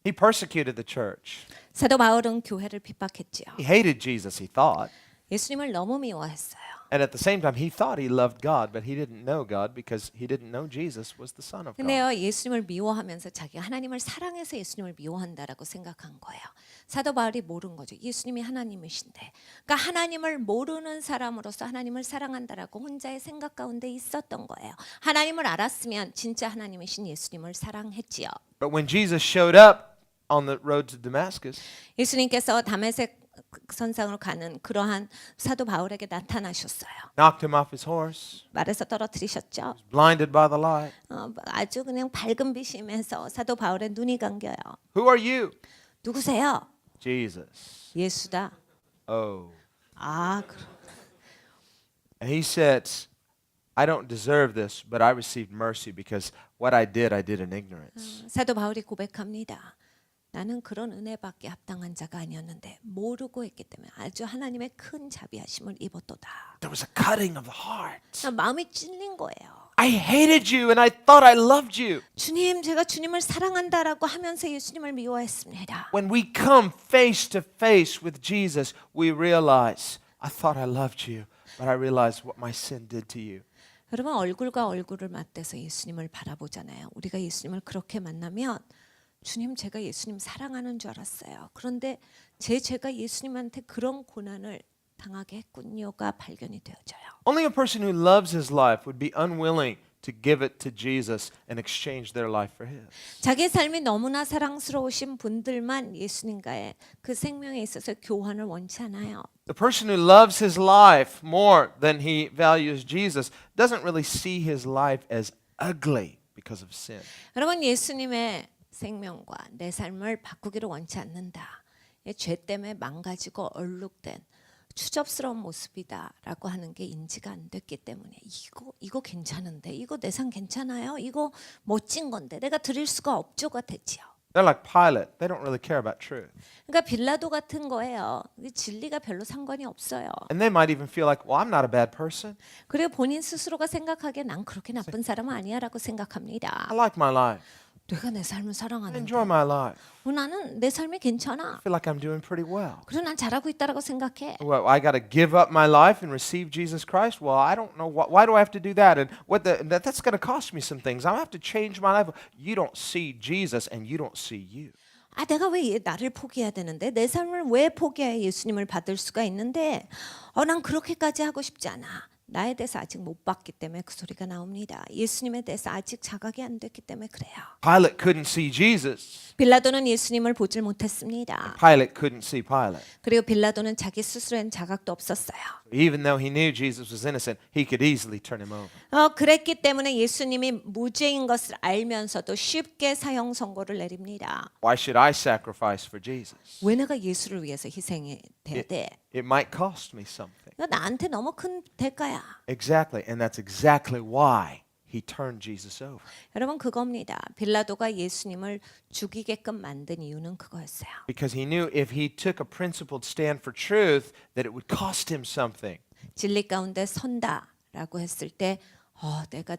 He persecuted the church. 사도 바울은 교회를 핍박했지요. He hated Jesus, he thought. 예수님을 너무 미워했어요. And at the same time, he thought he loved God, but he didn't know God because he didn't know Jesus was the Son of God. 근데요, 예수님을 미워하면서 자기가 하나님을 사랑해서 예수님을 미워한다라고 생각한 거예요. 사도 바울이 모른 거죠. 예수님이 하나님이신데. 그러니까 하나님을 모르는 사람으로서 하나님을 사랑한다라고 혼자의 생각 가운데 있었던 거예요. 하나님을 알았으면 진짜 하나님이신 예수님을 사랑했지요. But when Jesus showed up on the road to Damascus, 예수님께서 다메섹 선상으로 가는 그러한 사도 바울에게 나타나셨어요. knocked him off his horse, 말에서 떨어뜨리셨죠. blinded by the light. 아주 그냥 밝은 빛이 임해서 사도 바울의 눈이 감겨요. Who are you? 누구세요? Jesus. 예수다. Oh. 아, And he said, I don't deserve this, but I received mercy because what I did in ignorance. 사도 바울이 고백합니다. 나는 그런 은혜밖에 합당한 자가 아니었는데 모르고 했기 때문에 아주 하나님의 큰 자비하심을 입었도다. There was a cutting of the heart. 마음이 찔린 거예요. I hated you and I thought I loved you. 주님, 제가 주님을 사랑한다라고 하면서 예수님을 미워했습니다. When we come face to face with Jesus, we realize, I thought I loved you, but I realized what my sin did to you. 여러분, 얼굴과 얼굴을 맞대서 예수님을 바라보잖아요. 우리가 예수님을 그렇게 만나면 주님, 제가 예수님 사랑하는 줄 알았어요. 그런데 제 죄가 예수님한테 그런 고난을 당하게 했군요가 발견이 되어져요. Only a person who loves his life would be unwilling to give it to Jesus and exchange their life for his. 자기 삶이 너무나 사랑스러우신 분들만 예수님과의 그 생명에 있어서 교환을 원치 않아요. The person who loves his life more than he values Jesus doesn't really see his life as ugly because of sin. 여러분, 예수님의 생명과 내 삶을 바꾸기를 원치 않는다. 죄 때문에 망가지고 얼룩된 추접스러운 모습이다라고 하는 게 인지가 안 됐기 때문에 이거 괜찮은데, 이거 내 삶 괜찮아요, 이거 멋진 건데 내가 드릴 수가 없죠가 됐지요. They're like Pilate. They don't really care about truth. 그러니까 빌라도 같은 거예요. 진리가 별로 상관이 없어요. And they might even feel like, well, I'm not a bad person. 그리고 본인 스스로가 생각하기에 난 그렇게 나쁜 사람은 아니야라고 생각합니다. I like my life. 내가 내 삶을 I 사랑하는데 enjoy my life. 나는 내 삶이 괜찮아. I feel like I'm doing pretty well. 그래서 난 잘하고 있다라고 생각해. Well, I got to give up my life and receive Jesus Christ. Well, I don't know why do I have to do that? And that's going to cost me some things. I have to change my life. You don't see Jesus and you don't see you. 아, 내가 왜 나를 포기해야 되는데? 내 삶을 왜 포기해야 예수님을 받을 수가 있는데? 난 그렇게까지 하고 싶지 않아. 나에 대해서 아직 못 봤기 때문에 그 소리가 나옵니다. 예수님에 대해서 아직 자각이 안 됐기 때문에 그래요. Pilate couldn't see Jesus. 빌라도는 예수님을 보질 못했습니다. Pilate couldn't see Pilate. 그리고 빌라도는 자기 스스로엔 자각도 없었어요. Even though he knew Jesus was innocent, he could easily turn him over. 그랬기 때문에 예수님이 무죄인 것을 알면서도 쉽게 사형 선고를 내립니다. Why should I sacrifice for Jesus? 왜 내가 예수를 위해서 희생이 돼야 돼? It might cost me something. 이거 나한테 너무 큰 대가야. Exactly, and that's exactly why he turned Jesus over. 여러분, 그겁니다. 빌라도가 예수님을 죽이게끔 만든 이유는 그거였어요. Because he knew if he took a principled stand for truth, that it would cost him something. 진리 가운데 선다라고 했을 때 내가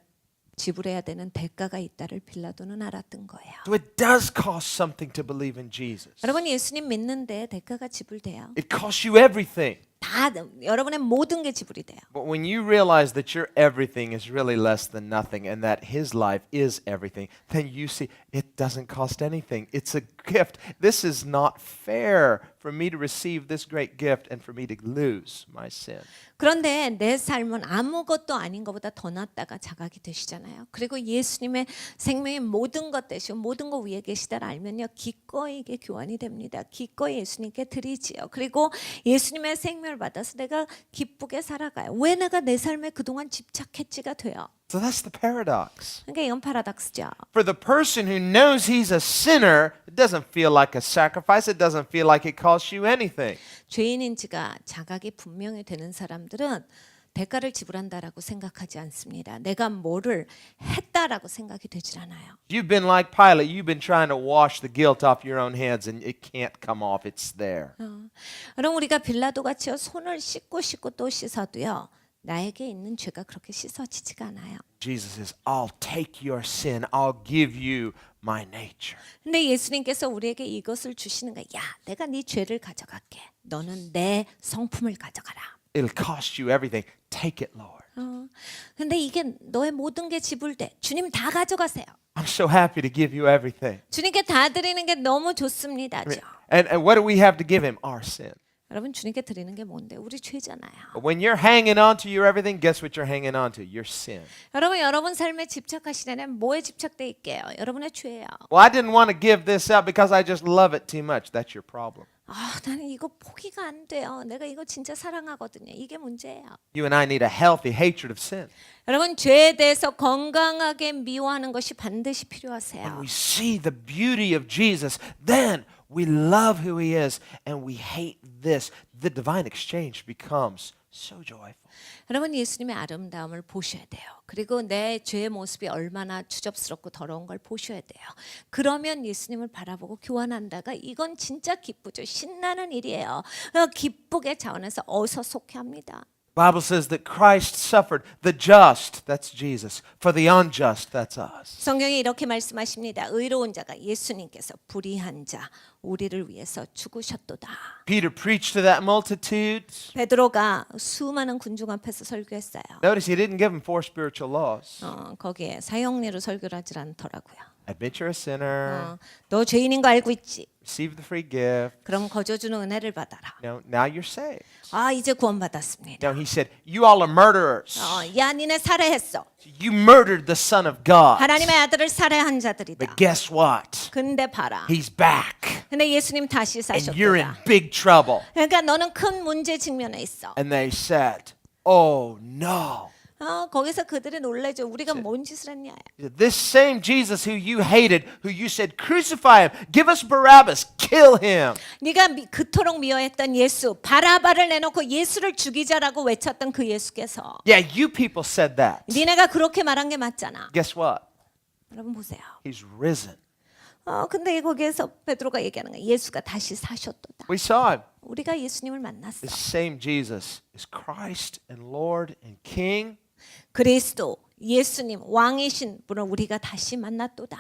지불해야 되는 대가가 있다를 빌라도는 알았던 거예요. So it does cost something to believe in Jesus. 여러분, 예수님 믿는데 대가가 지불돼요. It costs you everything. 다 여러분의 모든 게 지불이 돼요. But when you realize that your everything is really less than nothing and that his life is everything, then you see it doesn't cost anything. It's a gift. This is not fair for me to receive this great gift and for me to lose my sin. 그런데 내 삶은 아무것도 아닌 것보다 더 낫다가 자각이 되시잖아요. 그리고 예수님의 생명의 모든 것 되시고 모든 것 위에 계시다를 알면요, 기꺼이 이게 교환이 됩니다. 기꺼이 예수님께 드리지요. 그리고 예수님의 생명을 받아서 내가 기쁘게 살아가요. 왜 내가 내 삶에 그동안 집착했지가 돼요. So that's the paradox. 그러니까 이건 파라독스죠. For the person who knows he's a sinner, it doesn't feel like a sacrifice. It doesn't feel like it costs you anything. 죄인인지가 자각이 분명히 되는 사람들은 대가를 지불한다라고 생각하지 않습니다. 내가 뭐를 했다라고 생각이 되질 않아요. You've been like Pilate. You've been trying to wash the guilt off your own hands and it can't come off. It's there. 그럼 우리가 빌라도 같이요, 손을 씻고 또 씻어도요, 나에게 있는 죄가 그렇게 씻어지지가 않아요. Jesus says, I'll take your sin. I'll give you my nature. 근데 예수님께서 우리에게 이것을 주시는 거야. 야, 내가 네 죄를 가져갈게. 너는 내 성품을 가져가라. It'll cost you everything. Take it, Lord. 근데 이게 너의 모든 게 지불돼. 주님 다 가져가세요. I'm so happy to give you everything. 주님께 다 드리는 게 너무 좋습니다죠. And what do we have to give him? Our sin. 여러분 주님께 드리는 게 뭔데? 우리 죄잖아요. But when you're hanging on to your everything, guess what you're hanging on to? Your sin. 여러분 삶에 집착하시려면 뭐에 집착돼 있게요? 여러분의 죄예요. Well, I didn't want to give this up because I just love it too much. That's your problem. 나는 이거 포기가 안 돼요. 내가 이거 진짜 사랑하거든요. 이게 문제예요. You and I need a healthy hatred of sin. 여러분 죄에 대해서 건강하게 미워하는 것이 반드시 When 필요하세요. we see the beauty of Jesus, then we love who he is and we hate this. The divine exchange becomes so joyful. 여러분 예수님의 아름다움을 보셔야 돼요. 그리고 내 죄의 모습이 얼마나 추접스럽고 더러운 걸 보셔야 돼요. 그러면 예수님을 바라보고 교환한다가 이건 진짜 기쁘죠. 신나는 일이에요. 기쁘게 자원해서 어서 속해 합니다. Bible says that Christ suffered the just, that's Jesus, for the unjust, that's us. 성경이 이렇게 말씀하십니다. 의로운 자가 예수님께서 불의한 자 우리를 위해서 죽으셨도다. Peter preached to that multitude. 베드로가 수많은 군중 앞에서 설교했어요. Notice he didn't give them four spiritual laws. 거기에 사형리로 설교를 하질 않더라고요. Admit you're a sinner, 너 죄인인 거 알고 있지? receive the free gift. 그럼 거저 주는 은혜를 받아라. Now you're saved. 이제 구원받았습니다. No, he said, you all are murderers. 야 니네 살해했어. You murdered the Son of God. 하나님의 아들을 살해한 자들이다. But guess what? 근데 봐라. He's back. 근데 예수님 다시 And you're in 사셨다. big trouble. 그러니까 너는 큰 문제 직면해 있어. And they said, oh no. 거기서 그들이 놀라죠. 우리가 뭔 짓을 했냐. This same Jesus who you hated, who you said, crucify him, give us Barabbas, kill him. 네가 그토록 미워했던 예수 바라바를 내놓고 예수를 죽이자라고 외쳤던 그 예수께서 Yeah, you people said that. 니네가 그렇게 말한 게 맞잖아. Guess what? 여러분 보세요. He's risen. 근데 거기에서 베드로가 얘기하는 거야. 예수가 다시 사셨도다. We saw him. 우리가 예수님을 만났어. This same Jesus is Christ and Lord and King. 그리스도 예수님 왕이신 분을 우리가 다시 만났도다.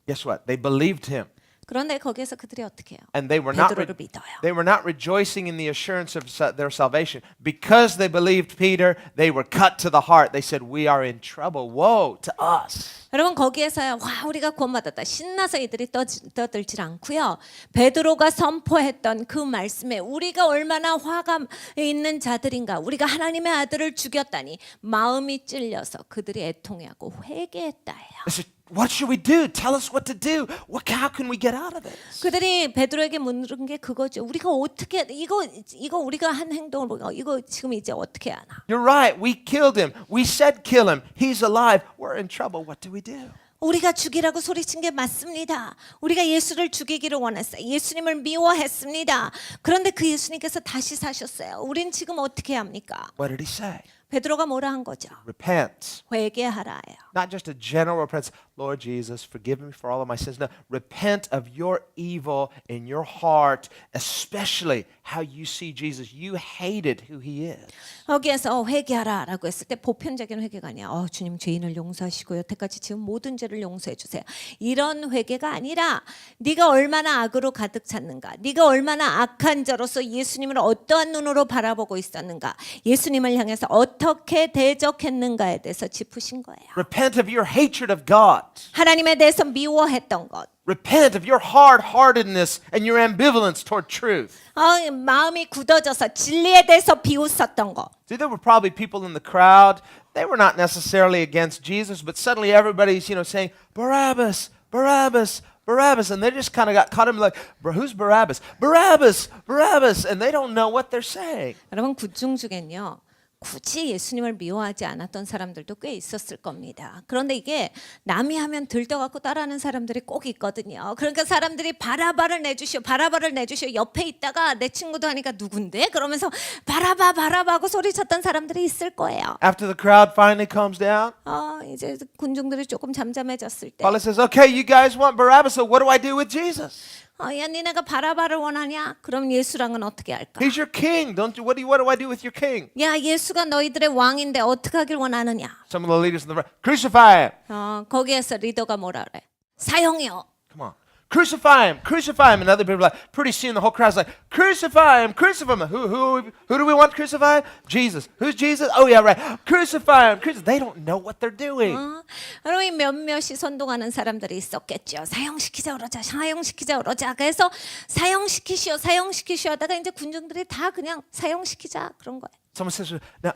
Guess what? They believed him. 그런데 거기에서 그들이 어떻게 해요? And they were not 베드로를 믿어요. they were not rejoicing in the assurance of their salvation because they believed Peter. They were cut to the heart. They said, "We are in trouble. Woe to us." 여러분 거기에서야 와 우리가 구원받았다 신나서 이들이 떠들질 않고요. 베드로가 선포했던 그 말씀에 우리가 얼마나 화가 있는 자들인가. 우리가 하나님의 아들을 죽였다니 마음이 찔려서 그들이 애통해하고 회개했다예요. They said, "What should we do? Tell us what to do. How can we get out of this?" 그들이 베드로에게 묻는 게 그거죠. 우리가 어떻게 이거 우리가 한 행동을 보고 이거 지금 이제 어떻게 하나? You're right. We killed him. We said kill him. He's alive. We're in trouble. What do we do? 우리가 죽이라고 소리친 게 맞습니다. 우리가 예수를 죽이기를 원했어요. 예수님을 미워했습니다. 그런데 그 예수님께서 다시 사셨어요. 우린 지금 어떻게 합니까? What did he say? 베드로가 뭐라 한 거죠? Repent. 회개하라요. Not just a general repentance. Lord Jesus, forgive me for all of my sins. No, repent of your evil in your heart, especially how you see Jesus. You hated who he is. 거기에서 회개하라라고 했을 때 보편적인 회개가 아니야. 주님 죄인을 용서하시고 여태까지 지은 모든 죄를 용서해 주세요. 이런 회개가 아니라 네가 얼마나 악으로 가득 찼는가. 네가 얼마나 악한 자로서 예수님을 어떠한 눈으로 바라보고 있었는가. 예수님을 향해서 어떻게 대적했는가에 대해서 짚으신 거예요. Repent of your hatred of God. 하나님에 대해서 미워했던 것. Repent of your hard-heartedness and your ambivalence toward truth. 마음이 굳어져서 진리에 대해서 비웃었던 것. See, there were probably people in the crowd. They were not necessarily against Jesus, but suddenly everybody's, saying, Barabbas, Barabbas, Barabbas. And they just kind of got caught in like, who's Barabbas? Barabbas, Barabbas. And they don't know what they're saying. 여러분 군중 중엔요. 굳이 예수님을 미워하지 않았던 사람들도 꽤 있었을 겁니다. 그런데 이게 남이 하면 들떠갖고 따라하는 사람들이 꼭 있거든요. 그러니까 사람들이 바라바를 내주시오 옆에 있다가 내 친구도 하니까 누군데? 그러면서 바라바 하고 소리쳤던 사람들이 있을 거예요. After the crowd finally calms down, 이제 군중들이 조금 잠잠해졌을 때 Pilate says, okay, you guys want Barabbas, so what do I do with Jesus? 야 니네가 바라바를 원하냐? 그럼 예수랑은 어떻게 할까? He's your king. What do I do with your king? 야 예수가 너희들의 왕인데 어떻게 하길 원하느냐? Some of the leaders in the crowd, crucify him. 거기에서 리더가 뭐라 그래? 사형이요. Come on. crucify him, crucify him. And other people are like, pretty soon the whole crowd's like, crucify him, crucify him. Who do we want crucified? Jesus. Who's Jesus? Oh yeah, right. Crucify him, crucify. They don't know what they're doing. 여러분 몇몇이 선동하는 사람들이 있었겠죠. 사형시키자 그러자, 사형시키자 그러자. 그래서 사형시키시오 하다가 이제 군중들이 다 그냥 사형시키자 그런 거예요. Someone says, now,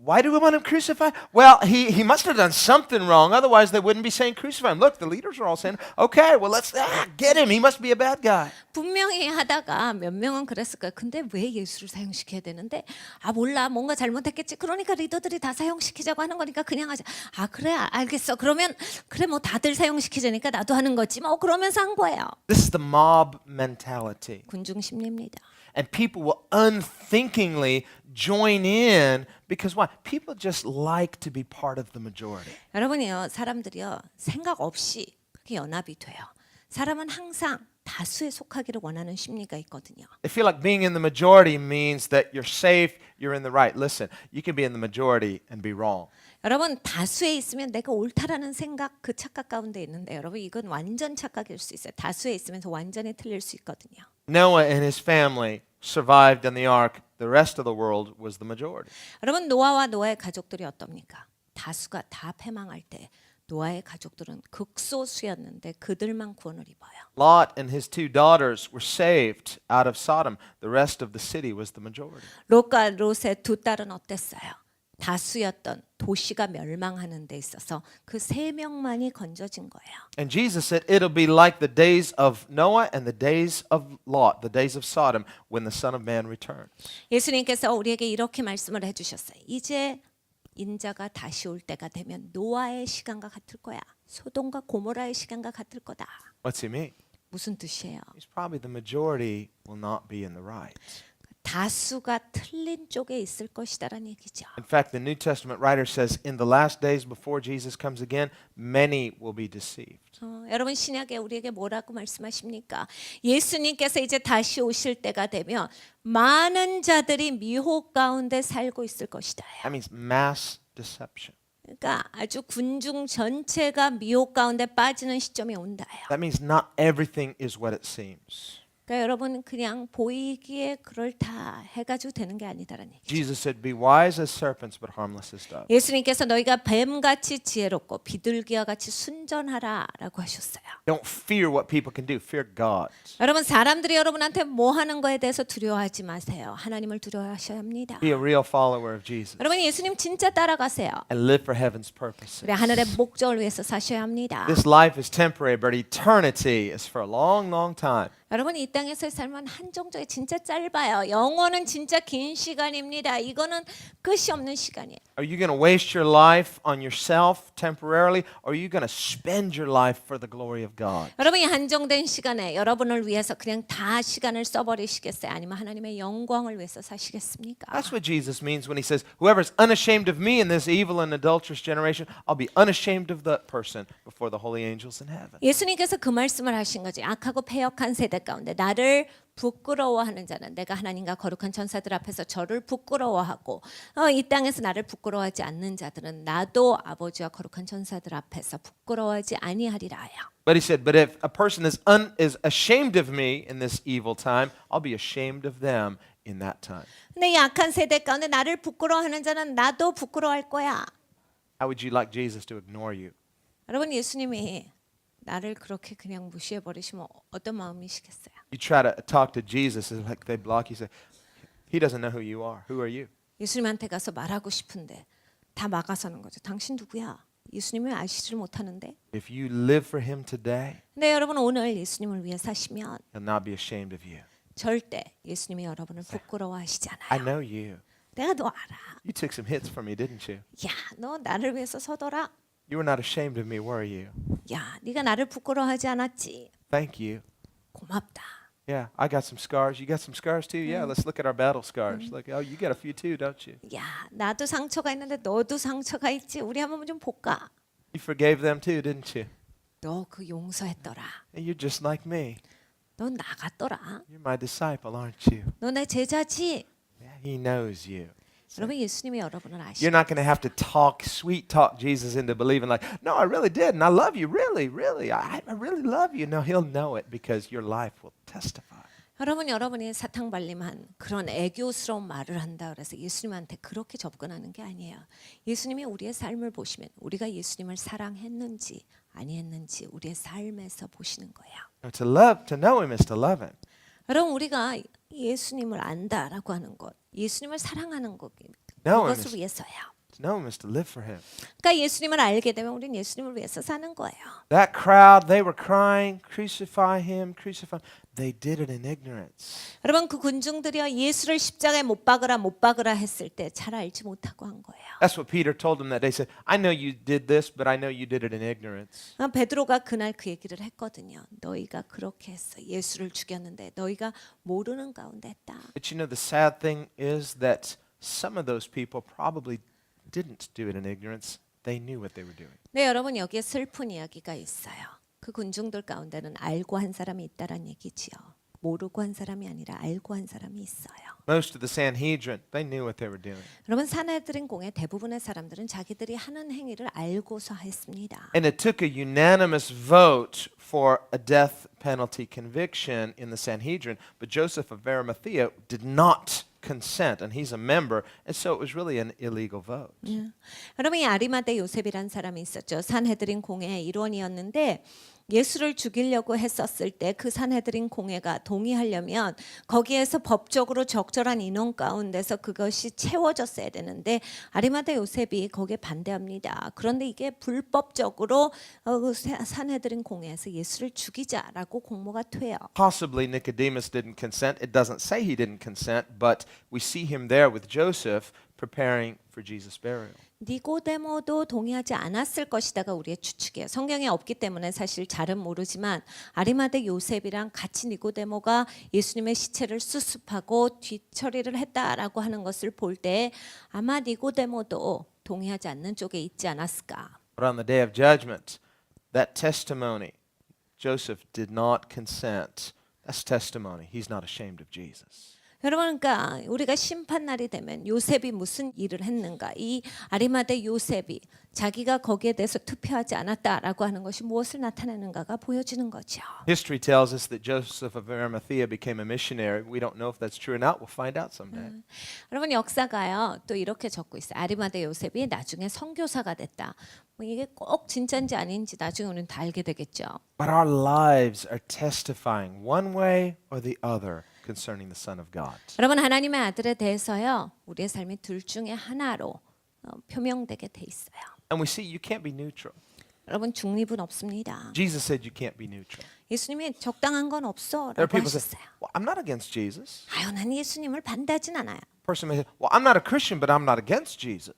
why do we want him crucified? Well, he must have done something wrong. Otherwise, they wouldn't be saying crucify him. Look, the leaders are all saying, okay, well, let's get him. He must be a bad guy. 분명히 하다가 몇 명은 그랬을 거예요. 근데 왜 예수를 사형시켜야 되는데? 아 몰라, 뭔가 잘못했겠지. 그러니까 리더들이 다 사형시키자고 하는 거니까 그냥 하자. 아 그래, 알겠어. 그러면 그래 뭐 다들 사형시키자니까 나도 하는 거지. 뭐 그러면서 한 거예요. This is the mob mentality. 군중 심리입니다. And people will unthinkingly join in because why? People just like to be part of the majority. 여러분이요, 사람들이요 생각 없이 그렇게 연합이 돼요. 사람은 항상 다수에 속하기를 원하는 심리가 있거든요. They feel like being in the majority means that you're safe, you're in the right. Listen, you can be in the majority and be wrong. 여러분 다수에 있으면 내가 옳다라는 생각 그 착각 가운데 있는데 여러분 이건 완전 착각일 수 있어요. 다수에 있으면서 완전히 틀릴 수 있거든요. Noah and his family survived in the ark. The rest of the world was the majority. 여러분 노아와 노아의 가족들이 어떻습니까? 다수가 다 패망할 때 노아의 가족들은 극소수였는데 그들만 구원을 입어요. Lot and his two daughters were saved out of Sodom. The rest of the city was the majority. 롯과 롯의 두 딸은 어땠어요? 다수였던 도시가 멸망하는 데 있어서 그 세 명만이 건져진 거예요. And Jesus said it'll be like the days of Noah and the days of Lot, the days of Sodom, when the Son of Man returns. 예수님께서 우리에게 이렇게 말씀을 해주셨어요. 이제 인자가 다시 올 때가 되면 노아의 시간과 같을 거야. 소돔과 고모라의 시간과 같을 거다. What's he mean? 무슨 뜻이에요? He's probably the majority will not be in the right. 다수가 틀린 쪽에 있을 것이다라는 얘기죠. In fact, the New Testament writer says in the last days before Jesus comes again, many will be deceived. 여러분 신약에 우리에게 뭐라고 말씀하십니까? 예수님께서 이제 다시 오실 때가 되면 많은 자들이 미혹 가운데 살고 있을 것이다. That means mass deception. 그러니까 아주 군중 전체가 미혹 가운데 빠지는 시점이 온다요. That means not everything is what it seems. 그러니까 여러분 그냥 보이기에 그럴다 해가지고 되는 게 아니다라는 얘기죠. Jesus said, "Be wise as serpents, but harmless as doves." 예수님께서 너희가 뱀같이 지혜롭고 비둘기와 같이 순전하라라고 하셨어요. Don't fear what people can do. Fear God. 여러분 사람들이 여러분한테 뭐 하는 거에 대해서 두려워하지 마세요. 하나님을 두려워하셔야 합니다. Be a real follower of Jesus 여러분 예수님 진짜 따라가세요. and live for heaven's purposes. 그래 하늘의 목적을 위해서 사셔야 합니다. This life is temporary, but eternity is for a long, long time. 여러분 이 땅에서의 삶은 한정적이 진짜 짧아요. 영원은 진짜 긴 시간입니다. 이거는 끝이 없는 시간이에요. Are you going to waste your life on yourself temporarily, or are you going to spend your life for the glory of God? 여러분 이 한정된 시간에 여러분을 위해서 그냥 다 시간을 써버리시겠어요? 아니면 하나님의 영광을 위해서 사시겠습니까? That's what Jesus means when he says, "Whoever is unashamed of me in this evil and adulterous generation, I'll be unashamed of that person before the holy angels in heaven." 예수님께서 그 말씀을 하신 거지. 악하고 패역한 세대 가운데 나를 부끄러워하는 자는 내가 하나님과 거룩한 천사들 앞에서 저를 부끄러워하고 이 땅에서 나를 부끄러워하지 않는 자들은 나도 아버지와 거룩한 천사들 앞에서 부끄러워하지 아니하리라요. But he said, "But if a person is ashamed of me in this evil time, I'll be ashamed of them in that time." 근데 이 악한 세대 가운데 나를 부끄러워하는 자는 나도 부끄러워할 거야. How would you like Jesus to ignore you? 여러분 예수님이 나를 그렇게 그냥 무시해 버리시면 어떤 마음이시겠어요? You try to talk to Jesus, it's like they block you. Say, "He doesn't know who you are. Who are you?" 예수님한테 가서 말하고 싶은데 다 막아서는 거죠. 당신 누구야? 예수님을 아시지를 못하는데. If you live for him today, 근데 여러분 오늘 예수님을 위해 사시면 he'll not be ashamed of you. 절대 예수님이 여러분을 부끄러워하시지 I 않아요. know you. 내가 너 알아. You took some hits from me, didn't you? 야, 너 나를 위해서 서더라. You were not ashamed of me, were you? 야, 네가 나를 부끄러워하지 않았지. Thank you. 고맙다. Yeah, I got some scars. You got some scars too? Yeah, let's look at our battle scars. Like, oh, you got a few too, don't you? 야, 나도 상처가 있는데 너도 상처가 있지. 우리 한번 좀 볼까? You forgave them too, didn't you? 너 그 용서했더라. And you're just like me. 너 나갔더라. You're my disciple, aren't you? 너 내 제자지. Yeah, he knows you. 여러분 예수님이 여러분을 You're 아시고 not going to have to sweet talk Jesus into believing like, no, I really did, and I love you, really, really. I really love you. No, he'll know it because your life will testify. 여러분이 사탕발림한 그런 애교스러운 말을 한다 그래서 예수님한테 그렇게 접근하는 게 아니에요. 예수님이 우리의 삶을 보시면 우리가 예수님을 사랑했는지 아니했는지 우리의 삶에서 보시는 거예요. No, to know him is to love him. 여러분 우리가 예수님을 안다라고 하는 것, 예수님을 사랑하는 것, No, 그것을 위해서요. To know him is to live for him. 그러니까 예수님을 알게 되면 우리는 예수님을 위해서 사는 거예요. That crowd, they were crying, crucify him, crucify. They did it in ignorance. 여러분 그 군중들이요 예수를 십자가에 못 박으라 했을 때 잘 알지 못하고 한 거예요. That's what Peter told them that day. He said, I know you did this, but I know you did it in ignorance. 베드로가 그날 그 얘기를 했거든요. 너희가 그렇게 했어. 예수를 죽였는데 너희가 모르는 가운데 했다. But you know, the sad thing is that some of those people probably didn't do it in ignorance. They knew what they were doing. 네, 여러분 여기에 슬픈 이야기가 있어요. 그 군중들 가운데는 알고 한 사람이 있다란 얘기지요. 모르고 한 사람이 아니라 알고 한 사람이 있어요. Most of the Sanhedrin, they knew what they were doing. 여러분 사내들인 공의 대부분의 사람들은 자기들이 하는 행위를 알고서 했습니다. And it took a unanimous vote for a death penalty conviction in the Sanhedrin, but Joseph of Arimathea did not consent, and he's a member, and so it was really an illegal vote. 여러분 이 아리마대 요셉이란 사람이 있었죠. 산헤드린 공회의 일원이었는데 예수를 죽이려고 했었을 때 그 산헤드린 공회가 동의하려면 거기에서 법적으로 적절한 인원 가운데서 그것이 채워졌어야 되는데 아리마대 요셉이 거기에 반대합니다. 그런데 이게 불법적으로 산헤드린 공회에서 예수를 죽이자라고 공모가 돼요. Possibly Nicodemus didn't consent. It doesn't say he didn't consent, but we see him there with Joseph preparing for Jesus' burial. 니고데모도 동의하지 않았을 것이다가 우리의 추측이에요. 성경에 없기 때문에 사실 잘은 모르지만 아리마대 요셉이랑 같이 니고데모가 예수님의 시체를 수습하고 뒤처리를 했다라고 하는 것을 볼 때 아마 니고데모도 동의하지 않는 쪽에 있지 않았을까. But on the day of judgment, that testimony, Joseph did not consent. That's testimony. He's not ashamed of Jesus. 여러분, 그러니까 우리가 심판 날이 되면 요셉이 무슨 일을 했는가? 이 아리마대 요셉이 자기가 거기에 대해서 투표하지 않았다라고 하는 것이 무엇을 나타내는가가 보여지는 거죠. History tells us that Joseph of Arimathea became a missionary. We don't know if that's true or not. We'll find out someday. 여러분 역사가요 또 이렇게 적고 있어요. 아리마대 요셉이 나중에 선교사가 됐다. 뭐 이게 꼭 진짜인지 아닌지 나중에 우리는 다 알게 되겠죠. But our lives are testifying one way or the other concerning the Son of God. 여러분 하나님의 아들에 대해서요 우리의 삶이 둘 중에 하나로 표명되게 돼 있어요. And we see you can't be neutral. 여러분 중립은 없습니다. Jesus said you can't be neutral. 예수님이 적당한 건 There are 없어라고 people who say, 하셨어요. well, I'm not against Jesus. 아유 난 예수님을 반대하진 않아요. Person may say, well, I'm not a Christian, but I'm not against Jesus.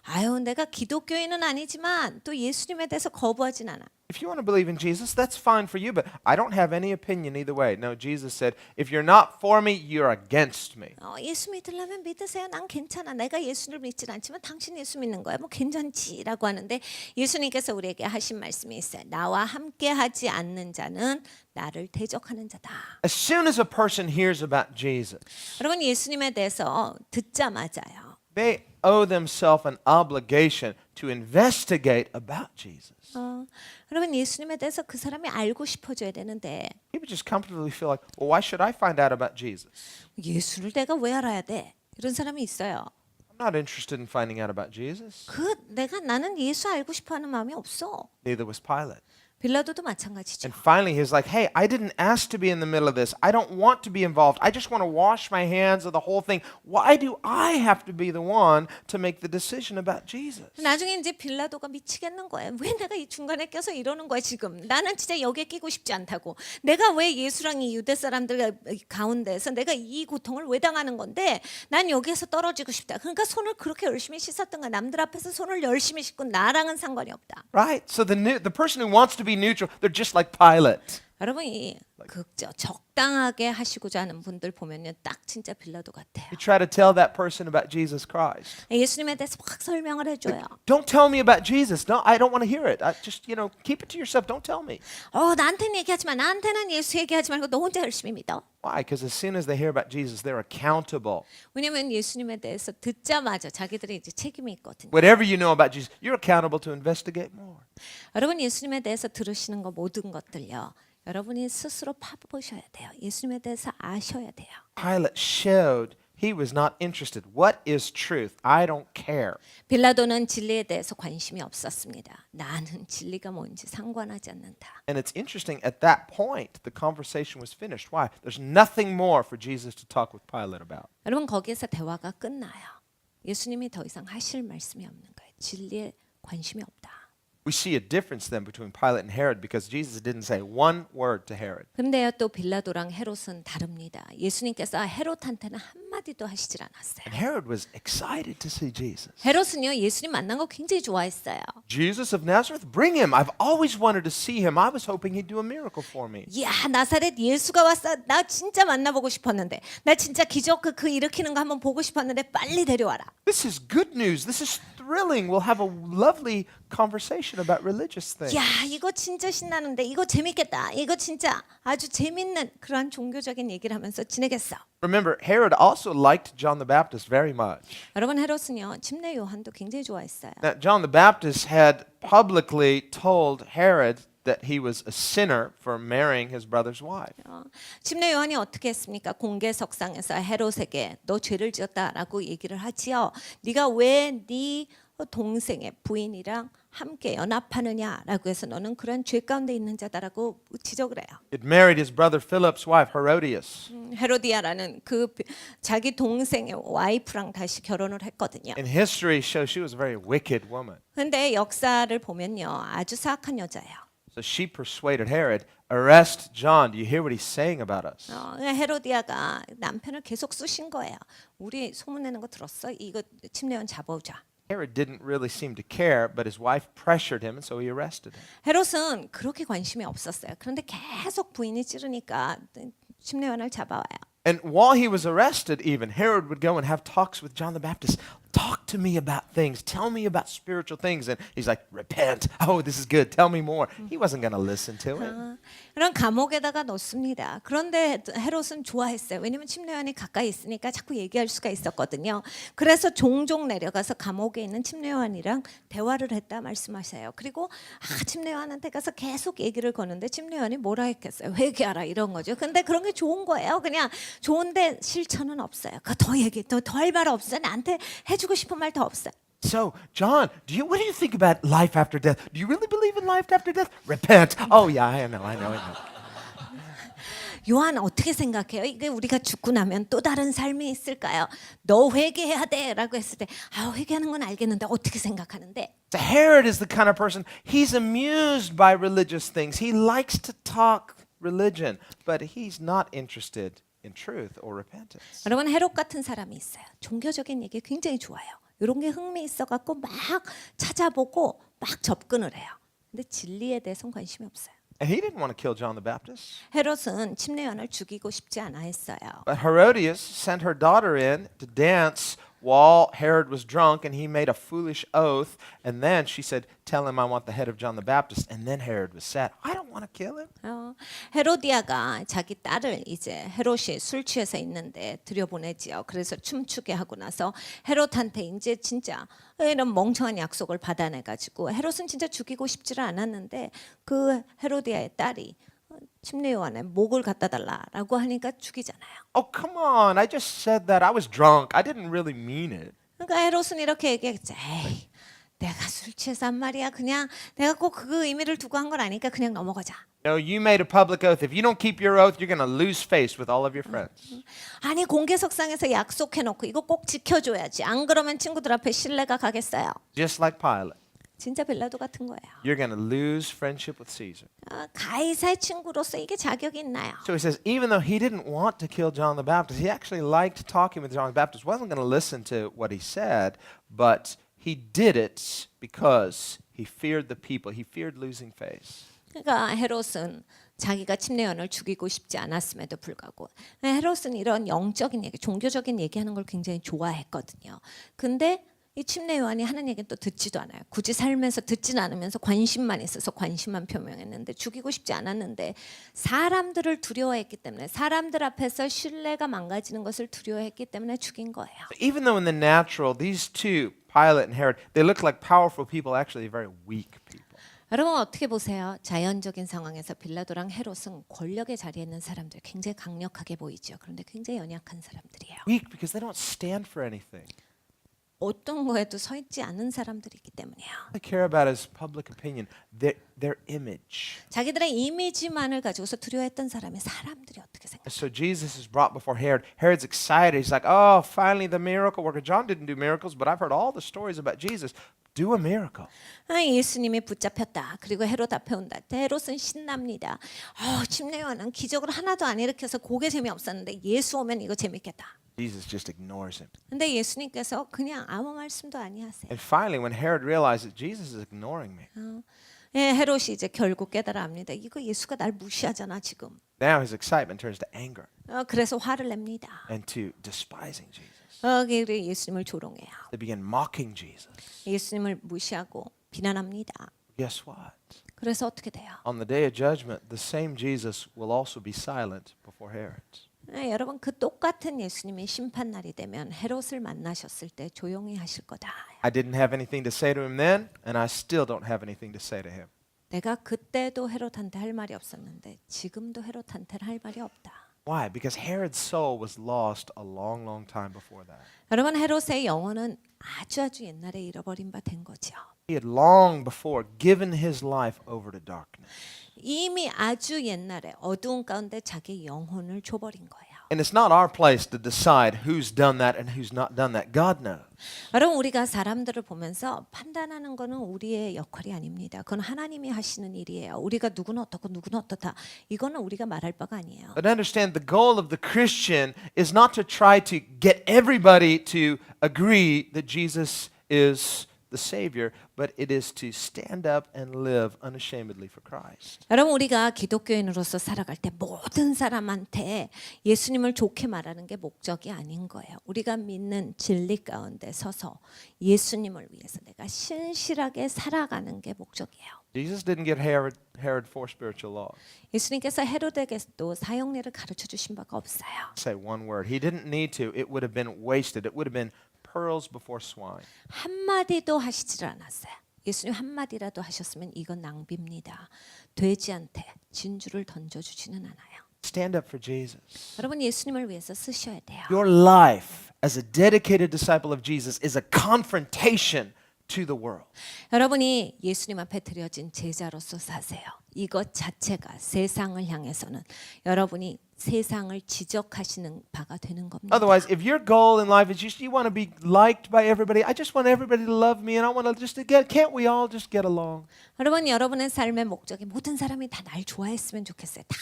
아유 내가 기독교인은 아니지만 또 예수님에 대해서 거부하진 않아. If you want to believe in Jesus, that's fine for you, but I don't have any opinion either way. No, Jesus said, if you're not for me, you're against me. 예수 믿으려면 믿으세요. 난 괜찮아. 내가 예수를 믿진 않지만 당신 예수 믿는 거야. 뭐 괜찮지라고 하는데 예수님께서 우리에게 하신 말씀이 있어요. 나와 함께하지 않는 자는 나를 대적하는 자다. As soon as a person hears about Jesus, 여러분 예수님에 대해서 듣자마자요. they owe themselves an obligation to investigate about Jesus. 여러분 예수님에 대해서 그 사람이 알고 싶어져야 되는데 People just comfortably feel like, well, why should I find out about Jesus? 예수를 내가 왜 알아야 돼? 이런 사람이 있어요. I'm not interested in finding out about Jesus. 나는 예수 알고 싶어하는 마음이 없어. Neither was Pilate. 빌라도도 마찬가지죠. And finally, he was like, hey, I didn't ask to be in the middle of this. I don't want to be involved. I just want to wash my hands of the whole thing. Why do I have to be the one to make the decision about Jesus? 나중에 이제 빌라도가 미치겠는 거예요. 왜 내가 이 중간에 껴서 이러는 거야 지금. 나는 진짜 여기에 끼고 싶지 않다고. 내가 왜 예수랑 이 유대 사람들 가운데서 내가 이 고통을 왜 당하는 건데 난 여기에서 떨어지고 싶다. 그러니까 손을 그렇게 열심히 씻었던 거야. 남들 앞에서 손을 열심히 씻고 나랑은 상관이 없다. Right? So the person who wants to be neutral, they're just like Pilate. 여러분이 적당하게 하시고자 하는 분들 보면요, 딱 진짜 빌라도 같아요. You try to tell that person about Jesus Christ. 예수님에 대해서 확 설명을 해줘요. Don't tell me about Jesus. No, I don't want to hear it. I just, keep it to yourself. Don't tell me. 나한테는 얘기하지 마. 나한테는 예수 얘기하지 말고 너 혼자 열심히 믿어. Why? Because as soon as they hear about Jesus, they're accountable. 왜냐면 예수님에 대해서 듣자마자 자기들이 이제 책임이 있거든요. Whatever you know about Jesus, you're accountable to investigate more. 여러분 예수님에 대해서 들으시는 거 모든 것들요. 여러분이 스스로 파보셔야 돼요. 예수님에 대해서 아셔야 돼요. Pilate showed he was not interested. What is truth? I don't care. 빌라도는 진리에 대해서 관심이 없었습니다. 나는 진리가 뭔지 상관하지 않는다. And it's interesting, at that point, the conversation was finished. Why? There's nothing more for Jesus to talk with Pilate about. 여러분 거기에서 대화가 끝나요. 예수님이 더 이상 하실 말씀이 없는 거예요. 진리에 관심이 없다. We see a difference then between Pilate and Herod because Jesus didn't say one word to Herod. 근데요 또 빌라도랑 헤롯은 다릅니다. 예수님께서 헤롯한테는 한마디도 하시질 않았어요. And Herod was excited to see Jesus. 헤롯은요 예수님 만난 거 굉장히 좋아했어요. Jesus of Nazareth, bring him. I've always wanted to see him. I was hoping he'd do a miracle for me. 야 나사렛 예수가 왔어. 나 진짜 만나보고 싶었는데 나 진짜 기적 그 일으키는 거 한번 보고 싶었는데 빨리 데려와라. This is good news. This is thrilling. We'll have a lovely conversation about religious things. 야 이거 진짜 신나는데 이거 재밌겠다. 이거 진짜 아주 재밌는 그런 종교적인 얘기를 하면서 지내겠어. Remember, Herod also liked John the Baptist very much. 여러분 헤롯은요 침례 요한도 굉장히 좋아했어요. Now, John the Baptist had publicly told Herod that he was a sinner for marrying his brother's wife. 침례 요한이 어떻게 했습니까? 공개석상에서 헤롯에게 너 죄를 지었다라고 얘기를 하지요. 네가 왜 네 동생의 부인이랑 함께 연합하느냐라고 해서 너는 그런 죄 가운데 있는 자다라고 지적을 해요. He married his brother Philip's wife, Herodias. 헤로디아라는 그 자기 동생의 와이프랑 다시 결혼을 했거든요. And history shows she was a very wicked woman. 근데 역사를 보면요. 아주 사악한 여자예요. So she persuaded Herod, arrest John. Do you hear what he's saying about us? 헤로디아가 남편을 계속 쑤신 거예요. 우리 소문내는 거 들었어? 이거 침례원 잡아오자. Herod didn't really seem to care, but his wife pressured him, and so he arrested him. 헤롯은 그렇게 관심이 없었어요. 그런데 계속 부인이 찌르니까 침례원을 잡아와요. And while he was arrested, even, Herod would go and have talks with John the Baptist. Talk to me about things. Tell me about spiritual things. And he's like, repent. Oh, this is good. Tell me more. He wasn't going to listen to it. 그런 감옥에다가 넣습니다. 그런데 헤롯은 좋아했어요. 왜냐하면 침례원이 가까이 있으니까 자꾸 얘기할 수가 있었거든요. 그래서 종종 내려가서 감옥에 있는 침례원이랑 대화를 했다 말씀하세요. 그리고 침례원한테 가서 계속 얘기를 거는데 침례원이 뭐라 했겠어요. 회개하라 이런 거죠. 근데 그런 게 좋은 거예요. 그냥 좋은데 실천은 없어요. 더 얘기, 더 할 말 없어요. 나한테 해주고 싶은 말 더 없어요. So, John, what do you think about life after death? Do you really believe in life after death? Repent. Oh, yeah, I know. 요한 어떻게 생각해요? 이게 우리가 죽고 나면 또 다른 삶이 있을까요? 너 회개해야 돼라고 했을 때 회개하는 건 알겠는데 어떻게 생각하는데? So Herod is the kind of person, he's amused by religious things. He likes to talk religion, but he's not interested in truth or repentance. 여러분 헤롯 같은 사람이 있어요. 종교적인 얘기 굉장히 좋아해요. 이런 게 흥미 있어갖고 막 찾아보고 막 접근을 해요. 근데 진리에 대해서는 관심이 없어요. And he didn't want to kill John the Baptist. 헤롯은 침례원을 죽이고 싶지 않아 했어요. But Herodias sent her daughter in to dance while Herod was drunk, and he made a foolish oath. And then she said, tell him I want the head of John the Baptist. And then Herod was sad. I don't want to kill him. 헤로디아가 자기 딸을 이제 헤롯이 술 취해서 있는데 들여보내지요. 그래서 춤추게 하고 나서 헤롯한테 이제 진짜 이런 멍청한 약속을 받아내가지고 헤롯은 진짜 죽이고 싶지를 않았는데 그 헤로디아의 딸이 침례 요한의 목을 갖다 달라라고 하니까 죽이잖아요. Oh, come on. I just said that. I was drunk. I didn't really mean it. 그러니까 헤롯은 이렇게 얘기했지. 에이, 내가 술 취해서 한 말이야. 그냥 내가 꼭 그 의미를 두고 한 건 아니니까 그냥 넘어가자. No, you made a public oath. If you don't keep your oath, you're going to lose face with all of your friends. 아니 공개석상에서 약속해놓고 이거 꼭 지켜줘야지. 안 그러면 친구들 앞에 신뢰가 가겠어요. Just like Pilate. 진짜 빌라도 같은 거예요. You're going to lose friendship with Caesar. 가이사의 친구로서 이게 자격이 있나요? So he says, even though he didn't want to kill John the Baptist, he actually liked talking with John the Baptist, wasn't going to listen to what he said, but he did it because he feared the people. He feared losing face. 그러니까 헤롯은 자기가 침례요한을 죽이고 싶지 않았음에도 불구하고 헤롯은 이런 영적인 얘기, 종교적인 얘기하는 걸 굉장히 좋아했거든요. 근데 이 침례요한이 하는 얘기는 또 듣지도 않아요. 굳이 삶에서 듣지는 않으면서 관심만 있어서 관심만 표명했는데 죽이고 싶지 않았는데 사람들을 두려워했기 때문에 사람들 앞에서 신뢰가 망가지는 것을 두려워했기 때문에 죽인 거예요. Even though in the natural, these two, Pilate and Herod, they look like powerful people, actually they're very weak people. 여러분 어떻게 보세요? 자연적인 상황에서 빌라도랑 헤롯은 권력의 자리에 있는 사람들 굉장히 강력하게 보이죠. 그런데 굉장히 연약한 사람들이에요. Weak because they don't stand for anything. 어떤 거에도 서 있지 않은 사람들이기 때문이에요. All they care about is public opinion, their image. 자기들의 이미지만을 가지고서 두려워했던 사람이 사람들이 어떻게 생각해요? So Jesus is brought before Herod. Herod's excited. He's like, oh, finally the miracle worker. John didn't do miracles, but I've heard all the stories about Jesus. Do a miracle. 예수님이 붙잡혔다. 그리고 헤롯 앞에 온다. 헤롯은 신납니다. 침례요한은 기적을 하나도 안 일으켜서 그게 재미없었는데 예수 오면 이거 재밌겠다. Jesus just ignores him. 근데 예수님께서 그냥 아무 말씀도 아니하세요. And finally, when Herod realizes Jesus is ignoring me, 헤롯이 이제 결국 깨달아 합니다. 이거 예수가 날 무시하잖아 지금. now his excitement turns to anger 그래서 화를 냅니다. and to despising Jesus. 그리고 예수님을 조롱해요. They begin mocking Jesus. 예수님을 무시하고 비난합니다. Guess what? 그래서 어떻게 돼요? On the day of judgment, the same Jesus will also be silent before Herod. 여러분 그 똑같은 예수님이 심판 날이 되면 헤롯을 만나셨을 때 조용히 하실 거다. I didn't have anything to say to him then, and I still don't have anything to say to him. 내가 그때도 헤롯한테 할 말이 없었는데 지금도 헤롯한테 할 말이 없다. Why? Because Herod's soul was lost a long, long time before that. 여러분 헤롯의 영혼은 아주 옛날에 잃어버린 바 된 거죠. He had long before given his life over to darkness. 이미 아주 옛날에 어두운 가운데 자기 영혼을 줘버린 거예요. And it's not our place to decide who's done that and who's not done that. God knows. 여러분 우리가 사람들을 보면서 판단하는 거는 우리의 역할이 아닙니다. 그건 하나님이 하시는 일이에요. 우리가 누구는 어떻고 누구는 어떻다. 이거는 우리가 말할 바가 아니에요. But understand the goal of the Christian is not to try to get everybody to agree that Jesus is the Savior, but it is to stand up and live unashamedly for Christ. 여러분 우리가 기독교인으로서 살아갈 때 모든 사람한테 예수님을 좋게 말하는 게 목적이 아닌 거예요. 우리가 믿는 진리 가운데 서서 예수님을 위해서 내가 신실하게 살아가는 게 목적이에요. Jesus didn't give Herod four spiritual laws. 예수님께서 헤로데게도 사형례를 가르쳐 주신 바가 없어요. Say one word. He didn't need to. It would have been wasted. It would have been pearls before swine. 한마디도 하시질 않았어요. 예수님 한마디라도 하셨으면 이건 낭비입니다. 돼지한테 진주를 던져주지는 않아요. Stand up for Jesus. 여러분 예수님을 위해서 쓰셔야 돼요. Your life as a dedicated disciple of Jesus is a confrontation to the world. 여러분이 예수님 앞에 드려진 제자로서 사세요. 이것 자체가 세상을 향해서는 여러분이 세상을 지적하시는 바가 되는 겁니다. Otherwise, if your goal in life is just you want to be liked by everybody, I just want everybody to love me and I want to just get, can't we all just get along? 여러분 여러분의 삶의 목적이 모든 사람이 다 날 좋아했으면 좋겠어요. 다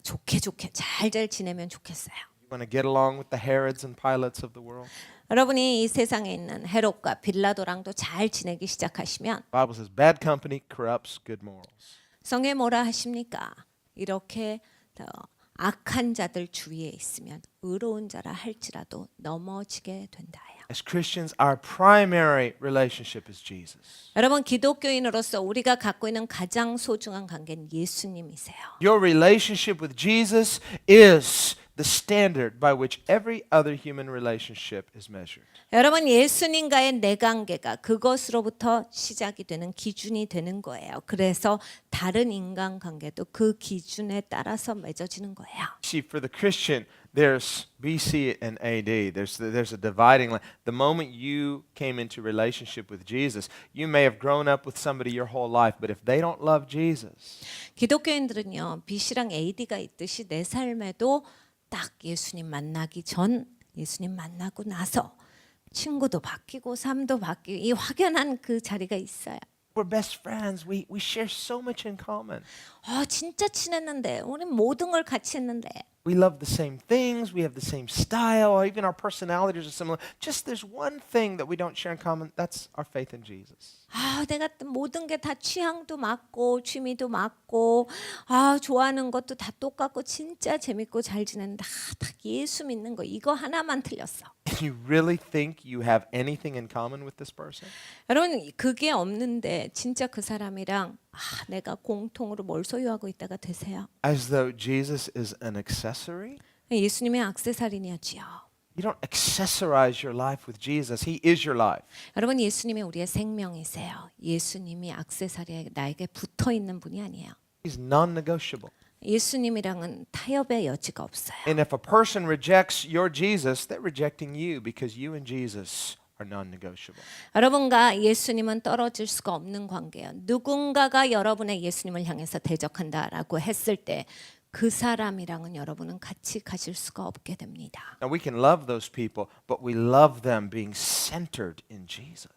좋게 잘 지내면 좋겠어요. You want to get along with the Herods and Pilates of the world? 여러분이 이 세상에 있는 헤롯과 빌라도랑도 잘 지내기 시작하시면 The Bible says bad company corrupts good morals. 성에 뭐라 하십니까? 이렇게 악한 자들 주위에 있으면 의로운 자라 할지라도 넘어지게 된다요. As Christians, our primary relationship is Jesus. 여러분 기독교인으로서 우리가 갖고 있는 가장 소중한 관계는 예수님이세요. Your relationship with Jesus is the standard by which every other human relationship is measured. 여러분 예수님과의 내 관계가 그것으로부터 시작이 되는 기준이 되는 거예요. 그래서 다른 인간 관계도 그 기준에 따라서 맺어지는 거예요. See, for the Christian, there's BC and AD. There's a dividing line. The moment you came into relationship with Jesus, you may have grown up with somebody your whole life, but if they don't love Jesus, 기독교인들은요 BC랑 AD가 있듯이 내 삶에도 딱 예수님 만나기 전, 예수님 만나고 나서 친구도 바뀌고 삶도 바뀌고 이 확연한 그 자리가 있어요. we're best friends. We share so much in common. 진짜 친했는데 우리 모든 걸 같이 했는데 We love the same things. We have the same style. Even our personalities are similar. Just there's one thing that we don't share in common. That's our faith in Jesus. 내가 모든 게 다 취향도 맞고 취미도 맞고 좋아하는 것도 다 똑같고 진짜 재밌고 잘 지낸다. 딱 예수 믿는 거 이거 하나만 틀렸어. And you really think you have anything in common with this person? 여러분 그게 없는데 진짜 그 사람이랑 내가 공통으로 뭘 소유하고 있다가 되세요. As though Jesus is an accessory? 예수님의 액세서리냐지요. You don't accessorize your life with Jesus. He is your life. 여러분 예수님이 우리의 생명이세요. 예수님이 액세서리에 나에게 붙어 있는 분이 아니에요. He's non-negotiable. 예수님이랑은 타협의 여지가 없어요. And if a person rejects your Jesus, they're rejecting you because you and Jesus are non-negotiable. 여러분과 예수님은 떨어질 수가 없는 관계예요. 누군가가 여러분의 예수님을 향해서 대적한다라고 했을 때 그 사람이랑은 여러분은 같이 가실 수가 없게 됩니다. Now we can love those people, but we love them being centered in Jesus.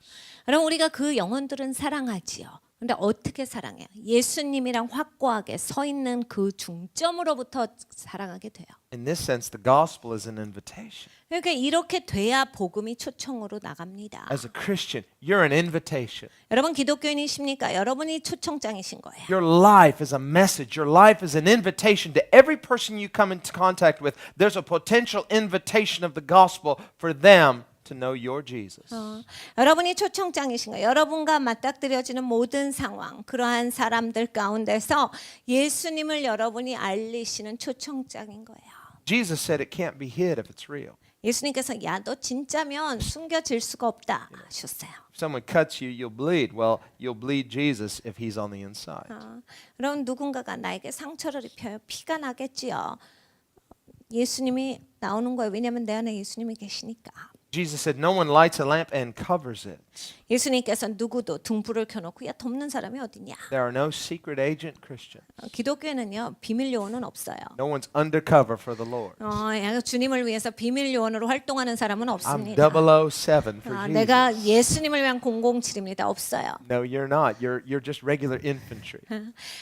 여러분 우리가 그 영혼들은 사랑하지요. 근데 어떻게 사랑해요? 예수님이랑 확고하게 서 있는 그 중점으로부터 사랑하게 돼요. In this sense, the gospel is an invitation. 그러니까 이렇게 돼야 복음이 초청으로 나갑니다. As a Christian, you're an invitation. 여러분 기독교인이십니까? 여러분이 초청장이신 거예요. Your life is a message. Your life is an invitation to every person you come into contact with. There's a potential invitation of the gospel for them to know your Jesus. 여러분이 초청장이신 거예요. 여러분과 맞닥뜨려지는 모든 상황, 그러한 사람들 가운데서 예수님을 여러분이 알리시는 초청장인 거예요. Jesus said it can't be hid if it's real. 예수님께서 너 진짜면 숨겨질 수가 없다 하셨어요. If someone cuts you, you'll bleed. Well, you'll bleed Jesus if he's on the inside. 여러분 누군가가 나에게 상처를 입혀요. 피가 나겠지요. 예수님이 나오는 거예요. 왜냐하면 내 안에 예수님이 계시니까. Jesus said, no one lights a lamp and covers it. 예수님께서 누구도 등불을 켜놓고 덮는 사람이 어디냐. There are no secret agent Christians. 기독교에는요 비밀 요원은 없어요. No one's undercover for the Lord. 주님을 위해서 비밀 요원으로 활동하는 사람은 I'm 없습니다. 007 for Jesus. 내가 예수님을 위한 007입니다. 없어요. No, you're not. You're just regular infantry.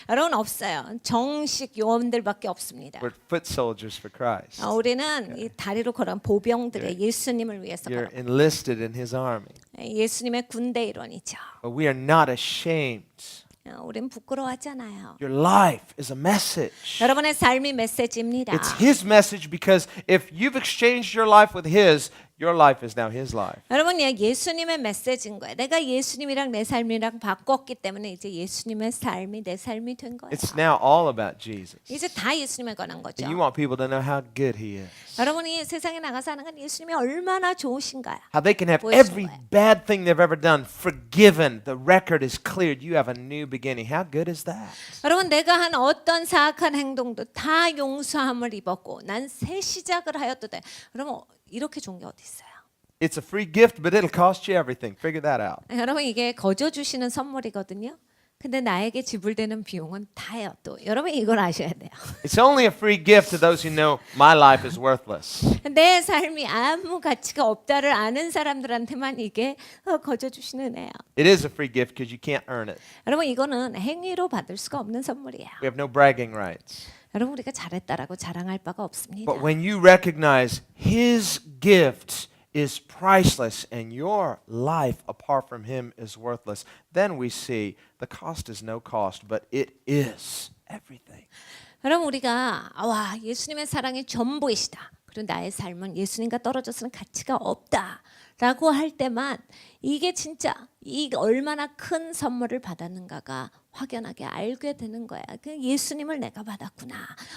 여러분 없어요. 정식 요원들밖에 없습니다. We're foot soldiers for Christ. 우리는 이 다리로 걸어간 보병들의 예수님을 위해서 You're 걸어. enlisted in his army. 예수님의 군대 일원이죠. But we are not ashamed. 우린 부끄러워하잖아요. Your life is a message. 여러분의 삶이 메시지입니다. It's his message because if you've exchanged your life with his, your life is now his life. 여러분 예수님의 메시지인 거예요. 내가 예수님이랑 내 삶이랑 바꿨기 때문에 이제 예수님의 삶이 내 삶이 된 거예요. It's now all about Jesus. 이제 다 예수님에 관한 거죠. And you want people to know how good he is. 여러분이 세상에 나가서 하는 건 예수님이 얼마나 좋으신가요? How they can have 보여주는 every 거예요. bad thing they've ever done forgiven. The record is cleared. You have a new beginning. How good is that? 여러분 내가 한 어떤 사악한 행동도 다 용서함을 입었고 난 새 시작을 하였도 돼. 여러분 이렇게 좋은 게 어디 있어요? It's a free gift, but it'll cost you everything. Figure that out. 여러분 이게 거저 주시는 선물이거든요. 근데 나에게 지불되는 비용은 다예요. 또 여러분 이걸 아셔야 돼요. It's only a free gift to those who know my life is worthless. 내 삶이 아무 가치가 없다를 아는 사람들한테만 이게 거저 주시는 애예요. It is a free gift because you can't earn it. 여러분 이거는 행위로 받을 수가 없는 선물이에요. We have no bragging rights. 여러분 우리가 잘했다라고 자랑할 바가 없습니다. But when you recognize his gift is priceless and your life apart from him is worthless, then we see the cost is no cost, but it is everything. 여러분 우리가 예수님의 사랑이 전부이시다. 그리고 나의 삶은 예수님과 떨어져서는 가치가 없다라고 할 때만 이게 진짜 이 얼마나 큰 선물을 받았는가가 확연하게 알게 되는 거야. 그 예수님을 내가 받았구나.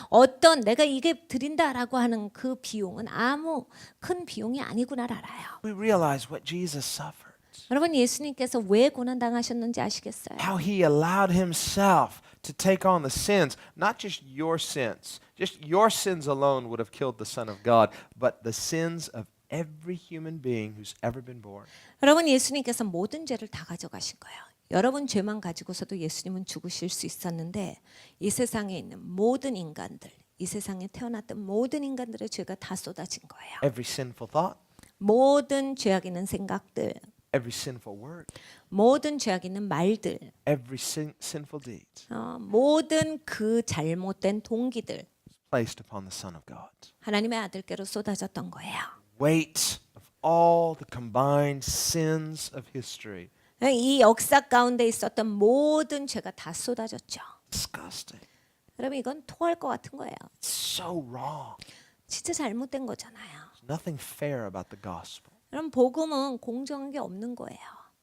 어떤 내가 이게 드린다라고 하는 그 비용은 아무 큰 비용이 아니구나를 알아요. We realize what Jesus suffered. 여러분 예수님께서 왜 고난 당하셨는지 아시겠어요? How he allowed himself to take on the sins, not just your sins. Just your sins alone would have killed the Son of God, but the sins of every human being who's ever been born. 여러분 예수님께서 모든 죄를 다 가져가신 거예요. 여러분 죄만 가지고서도 예수님은 죽으실 수 있었는데 이 세상에 있는 모든 인간들, 이 세상에 태어났던 모든 인간들의 죄가 다 쏟아진 거예요. Every sinful thought, 모든 죄악 있는 생각들, every sinful word, 모든 죄악 있는 말들, every sinful deed 모든 그 잘못된 동기들 placed upon the Son of God. 하나님의 아들께로 쏟아졌던 거예요. Weight of all the combined sins of history 이 역사 가운데 있었던 모든 죄가 다 쏟아졌죠. Disgusting. 여러분 이건 토할 것 같은 거예요. It's so wrong. 진짜 잘못된 거잖아요. There's nothing fair about the gospel. 여러분 복음은 공정한 게 없는 거예요.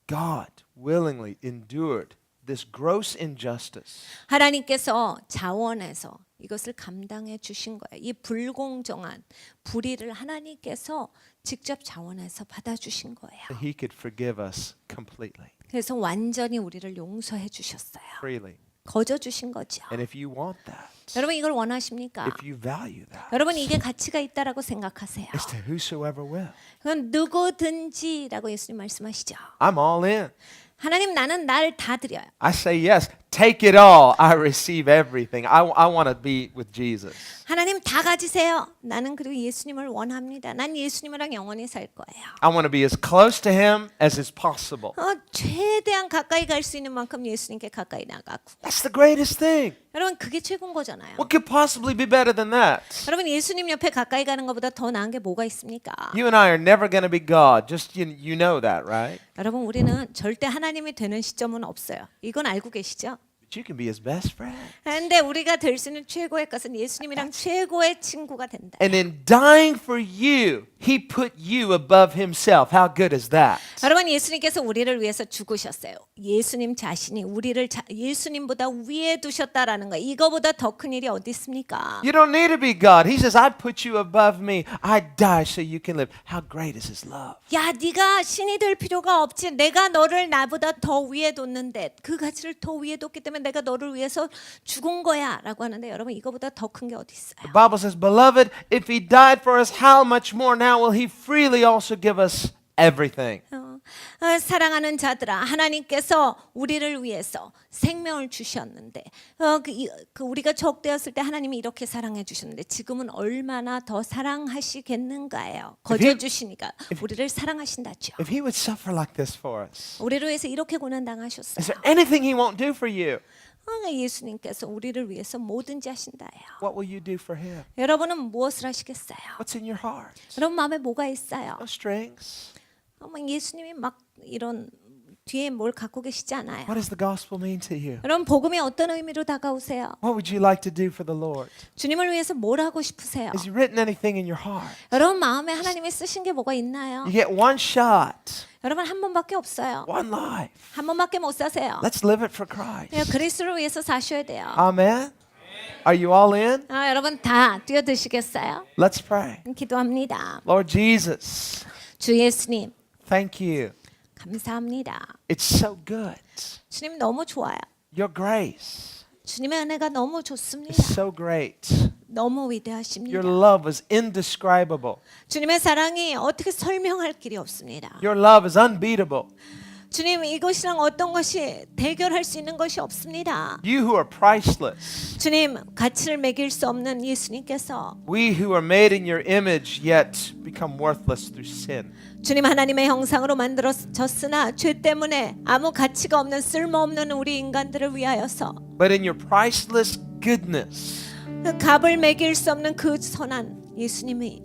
God willingly endured this gross injustice. 하나님께서 자원해서 이것을 감당해 주신 거예요. 이 불공정한 불의를 하나님께서 직접 자원해서 받아주신 거예요. That he could forgive us completely, 그래서 완전히 우리를 용서해 주셨어요. freely. 거저 주신 거죠. And if you want that, 여러분 이걸 원하십니까? if you value that, 여러분 이게 가치가 있다라고 생각하세요. it's to whosoever will. 그건 누구든지라고 예수님 말씀하시죠. I'm all in. 하나님 나는 날 다 드려요. I say yes. Take it all. I receive everything. I want to be with Jesus. 하나님 다 가지세요. 나는 그리고 예수님을 원합니다. 난 예수님이랑 영원히 살 거예요. I want to be as close to him as is possible. 최대한 가까이 갈 수 있는 만큼 예수님께 가까이 나가고. That's the greatest thing. 여러분 그게 최고인 거잖아요. What could possibly be better than that? 여러분 예수님 옆에 가까이 가는 것보다 더 나은 게 뭐가 있습니까? You and I are never going to be God. Just you know that, right? 여러분 우리는 절대 하나님이 되는 시점은 없어요. 이건 알고 계시죠? But you can be his best friend. 그런데 우리가 될 수 있는 최고의 것은 예수님이랑 최고의 친구가 된다. And in dying for you, he put you above himself. How good is that? 여러분 예수님께서 우리를 위해서 죽으셨어요. 예수님 자신이 우리를 예수님보다 위에 두셨다라는 거. 이거보다 더 큰 일이 어디 있습니까? You don't need to be God. He says, I put you above me. I die so you can live. How great is his love? 야, 네가 신이 될 필요가 없지. 내가 너를 나보다 더 위에 뒀는데 그 가치를 더 위에 뒀기 때문에 내가 너를 위해서 죽은 거야라고 하는데 여러분 이거보다 더 큰 게 어디 있어요? The Bible says, Beloved, if he died for us, how much more now will he freely also give us everything? 사랑하는 자들아, 하나님께서 우리를 위해서 생명을 주셨는데 우리가 적되었을 때 하나님이 이렇게 사랑해 주셨는데 지금은 얼마나 더 사랑하시겠는가요? 거저 주시니까 우리를 사랑하신다죠. If he would suffer like this for us, 우리를 위해서 이렇게 고난 is 당하셨어요. there anything he won't do for you? 예수님께서 우리를 위해서 뭐든지 하신다예요. What will you do for him? 여러분은 무엇을 하시겠어요? What's in your heart? 여러분 마음에 뭐가 있어요? No strings. 예수님이 막 이런 뒤에 뭘 갖고 계시지 않아요. What does the gospel mean to you? 여러분 복음이 어떤 의미로 다가오세요? What would you like to do for the Lord? 주님을 위해서 뭘 하고 싶으세요? Has he written anything in your heart? 여러분 마음에 하나님이 쓰신 게 뭐가 있나요? You get one shot, 여러분 한 번밖에 없어요. one life. 한 번밖에 못 사세요. Let's live it for Christ. 그리스도를 위해서 사셔야 돼요. Amen. Are you all in? 여러분 다 뛰어드시겠어요? Let's pray. 기도합니다. Lord Jesus, 주 예수님 thank you. 감사합니다. It's so good. 주님 너무 좋아요. Your grace 주님의 은혜가 너무 좋습니다. is so great. 너무 위대하십니다. Your love is indescribable. 주님의 사랑이 어떻게 설명할 길이 없습니다. Your love is unbeatable. 주님 이것이랑 어떤 것이 대결할 수 있는 것이 없습니다. You who are priceless. 주님 가치를 매길 수 없는 예수님께서 We who are made in your image yet become worthless through sin. 주님 하나님의 형상으로 만들어졌으나 죄 때문에 아무 가치가 없는 쓸모없는 우리 인간들을 위하여서 But in your priceless goodness, 그 값을 매길 수 없는 그 선한 예수님이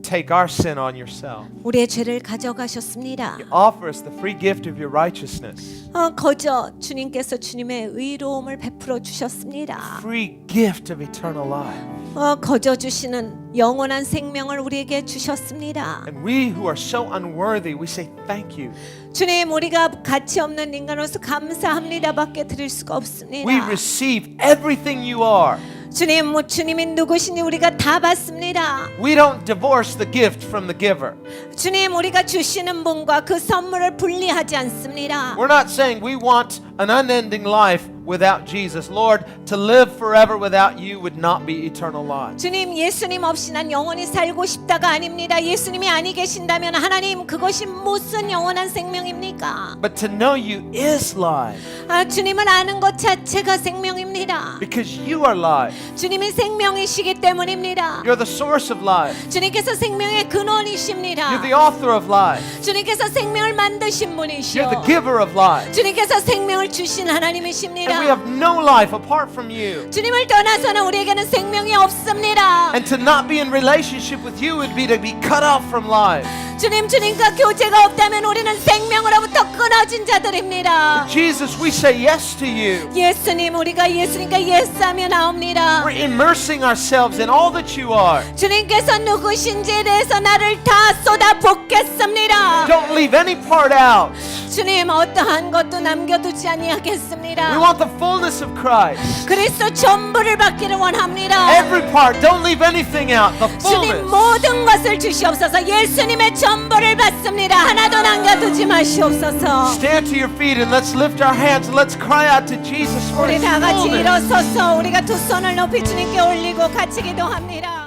take our sin on yourself. 우리의 죄를 가져가셨습니다. Offer us the free gift of your righteousness. 거저 주님께서 주님의 의로움을 베풀어 주셨습니다. Free gift of eternal life. 거저 주시는 영원한 생명을 우리에게 주셨습니다. And we who are so unworthy, we say thank you. 주님 우리가 가치 없는 인간으로서 감사합니다밖에 드릴 수가 없습니다. We receive everything you are. 주님, 주님이 누구시니 우리가 다 받습니다. We don't divorce the gift from the giver. 주님, 우리가 주시는 분과 그 선물을 분리하지 않습니다. We're not saying we want an unending life without Jesus. Lord, to live forever without you would not be eternal life. 주님, 예수님 없이 난 영원히 살고 싶다가 아닙니다. 예수님이 아니 계신다면 하나님 그것이 무슨 영원한 생명입니까? But to know you is life 주님을 아는 것 자체가 생명입니다. because you are life. 주님이 생명이시기 때문입니다. You're the source of life. 주님께서 생명의 근원이십니다. You're the author of life. 주님께서 생명을 만드신 분이시오. You're the giver of life. 주님께서 생명을 주신 하나님이십니다. And we have no life apart from you. 주님을 떠나서는 우리에게는 생명이 없습니다. And to not be in relationship with you would be to be cut off from life. 주님, 주님과 교제가 없다면 우리는 생명으로부터 끊어진 자들입니다. Jesus, we say yes to you. 예수님, 우리가 예수님과 예스하며 나옵니다. We're immersing ourselves in all that you are. 주님께서 누구신지에 대해서 나를 다 쏟아 붓겠습니다. Don't leave any part out. 주님, 어떠한 것도 남겨두지 We 아니하겠습니다. want the fullness of Christ. 그리스도 전부를 받기를 원합니다. Every part. Don't leave anything out. The 주님, fullness. 모든 것을 주시옵소서. 예수님의 전부를 받습니다. 하나도 남겨두지 마시옵소서. Stand to your feet and let's lift our hands and let's cry out to Jesus for 우리 His 다 같이 fullness. 일어서서 우리가 두 손을 높이 주님께 올리고 같이 기도합니다.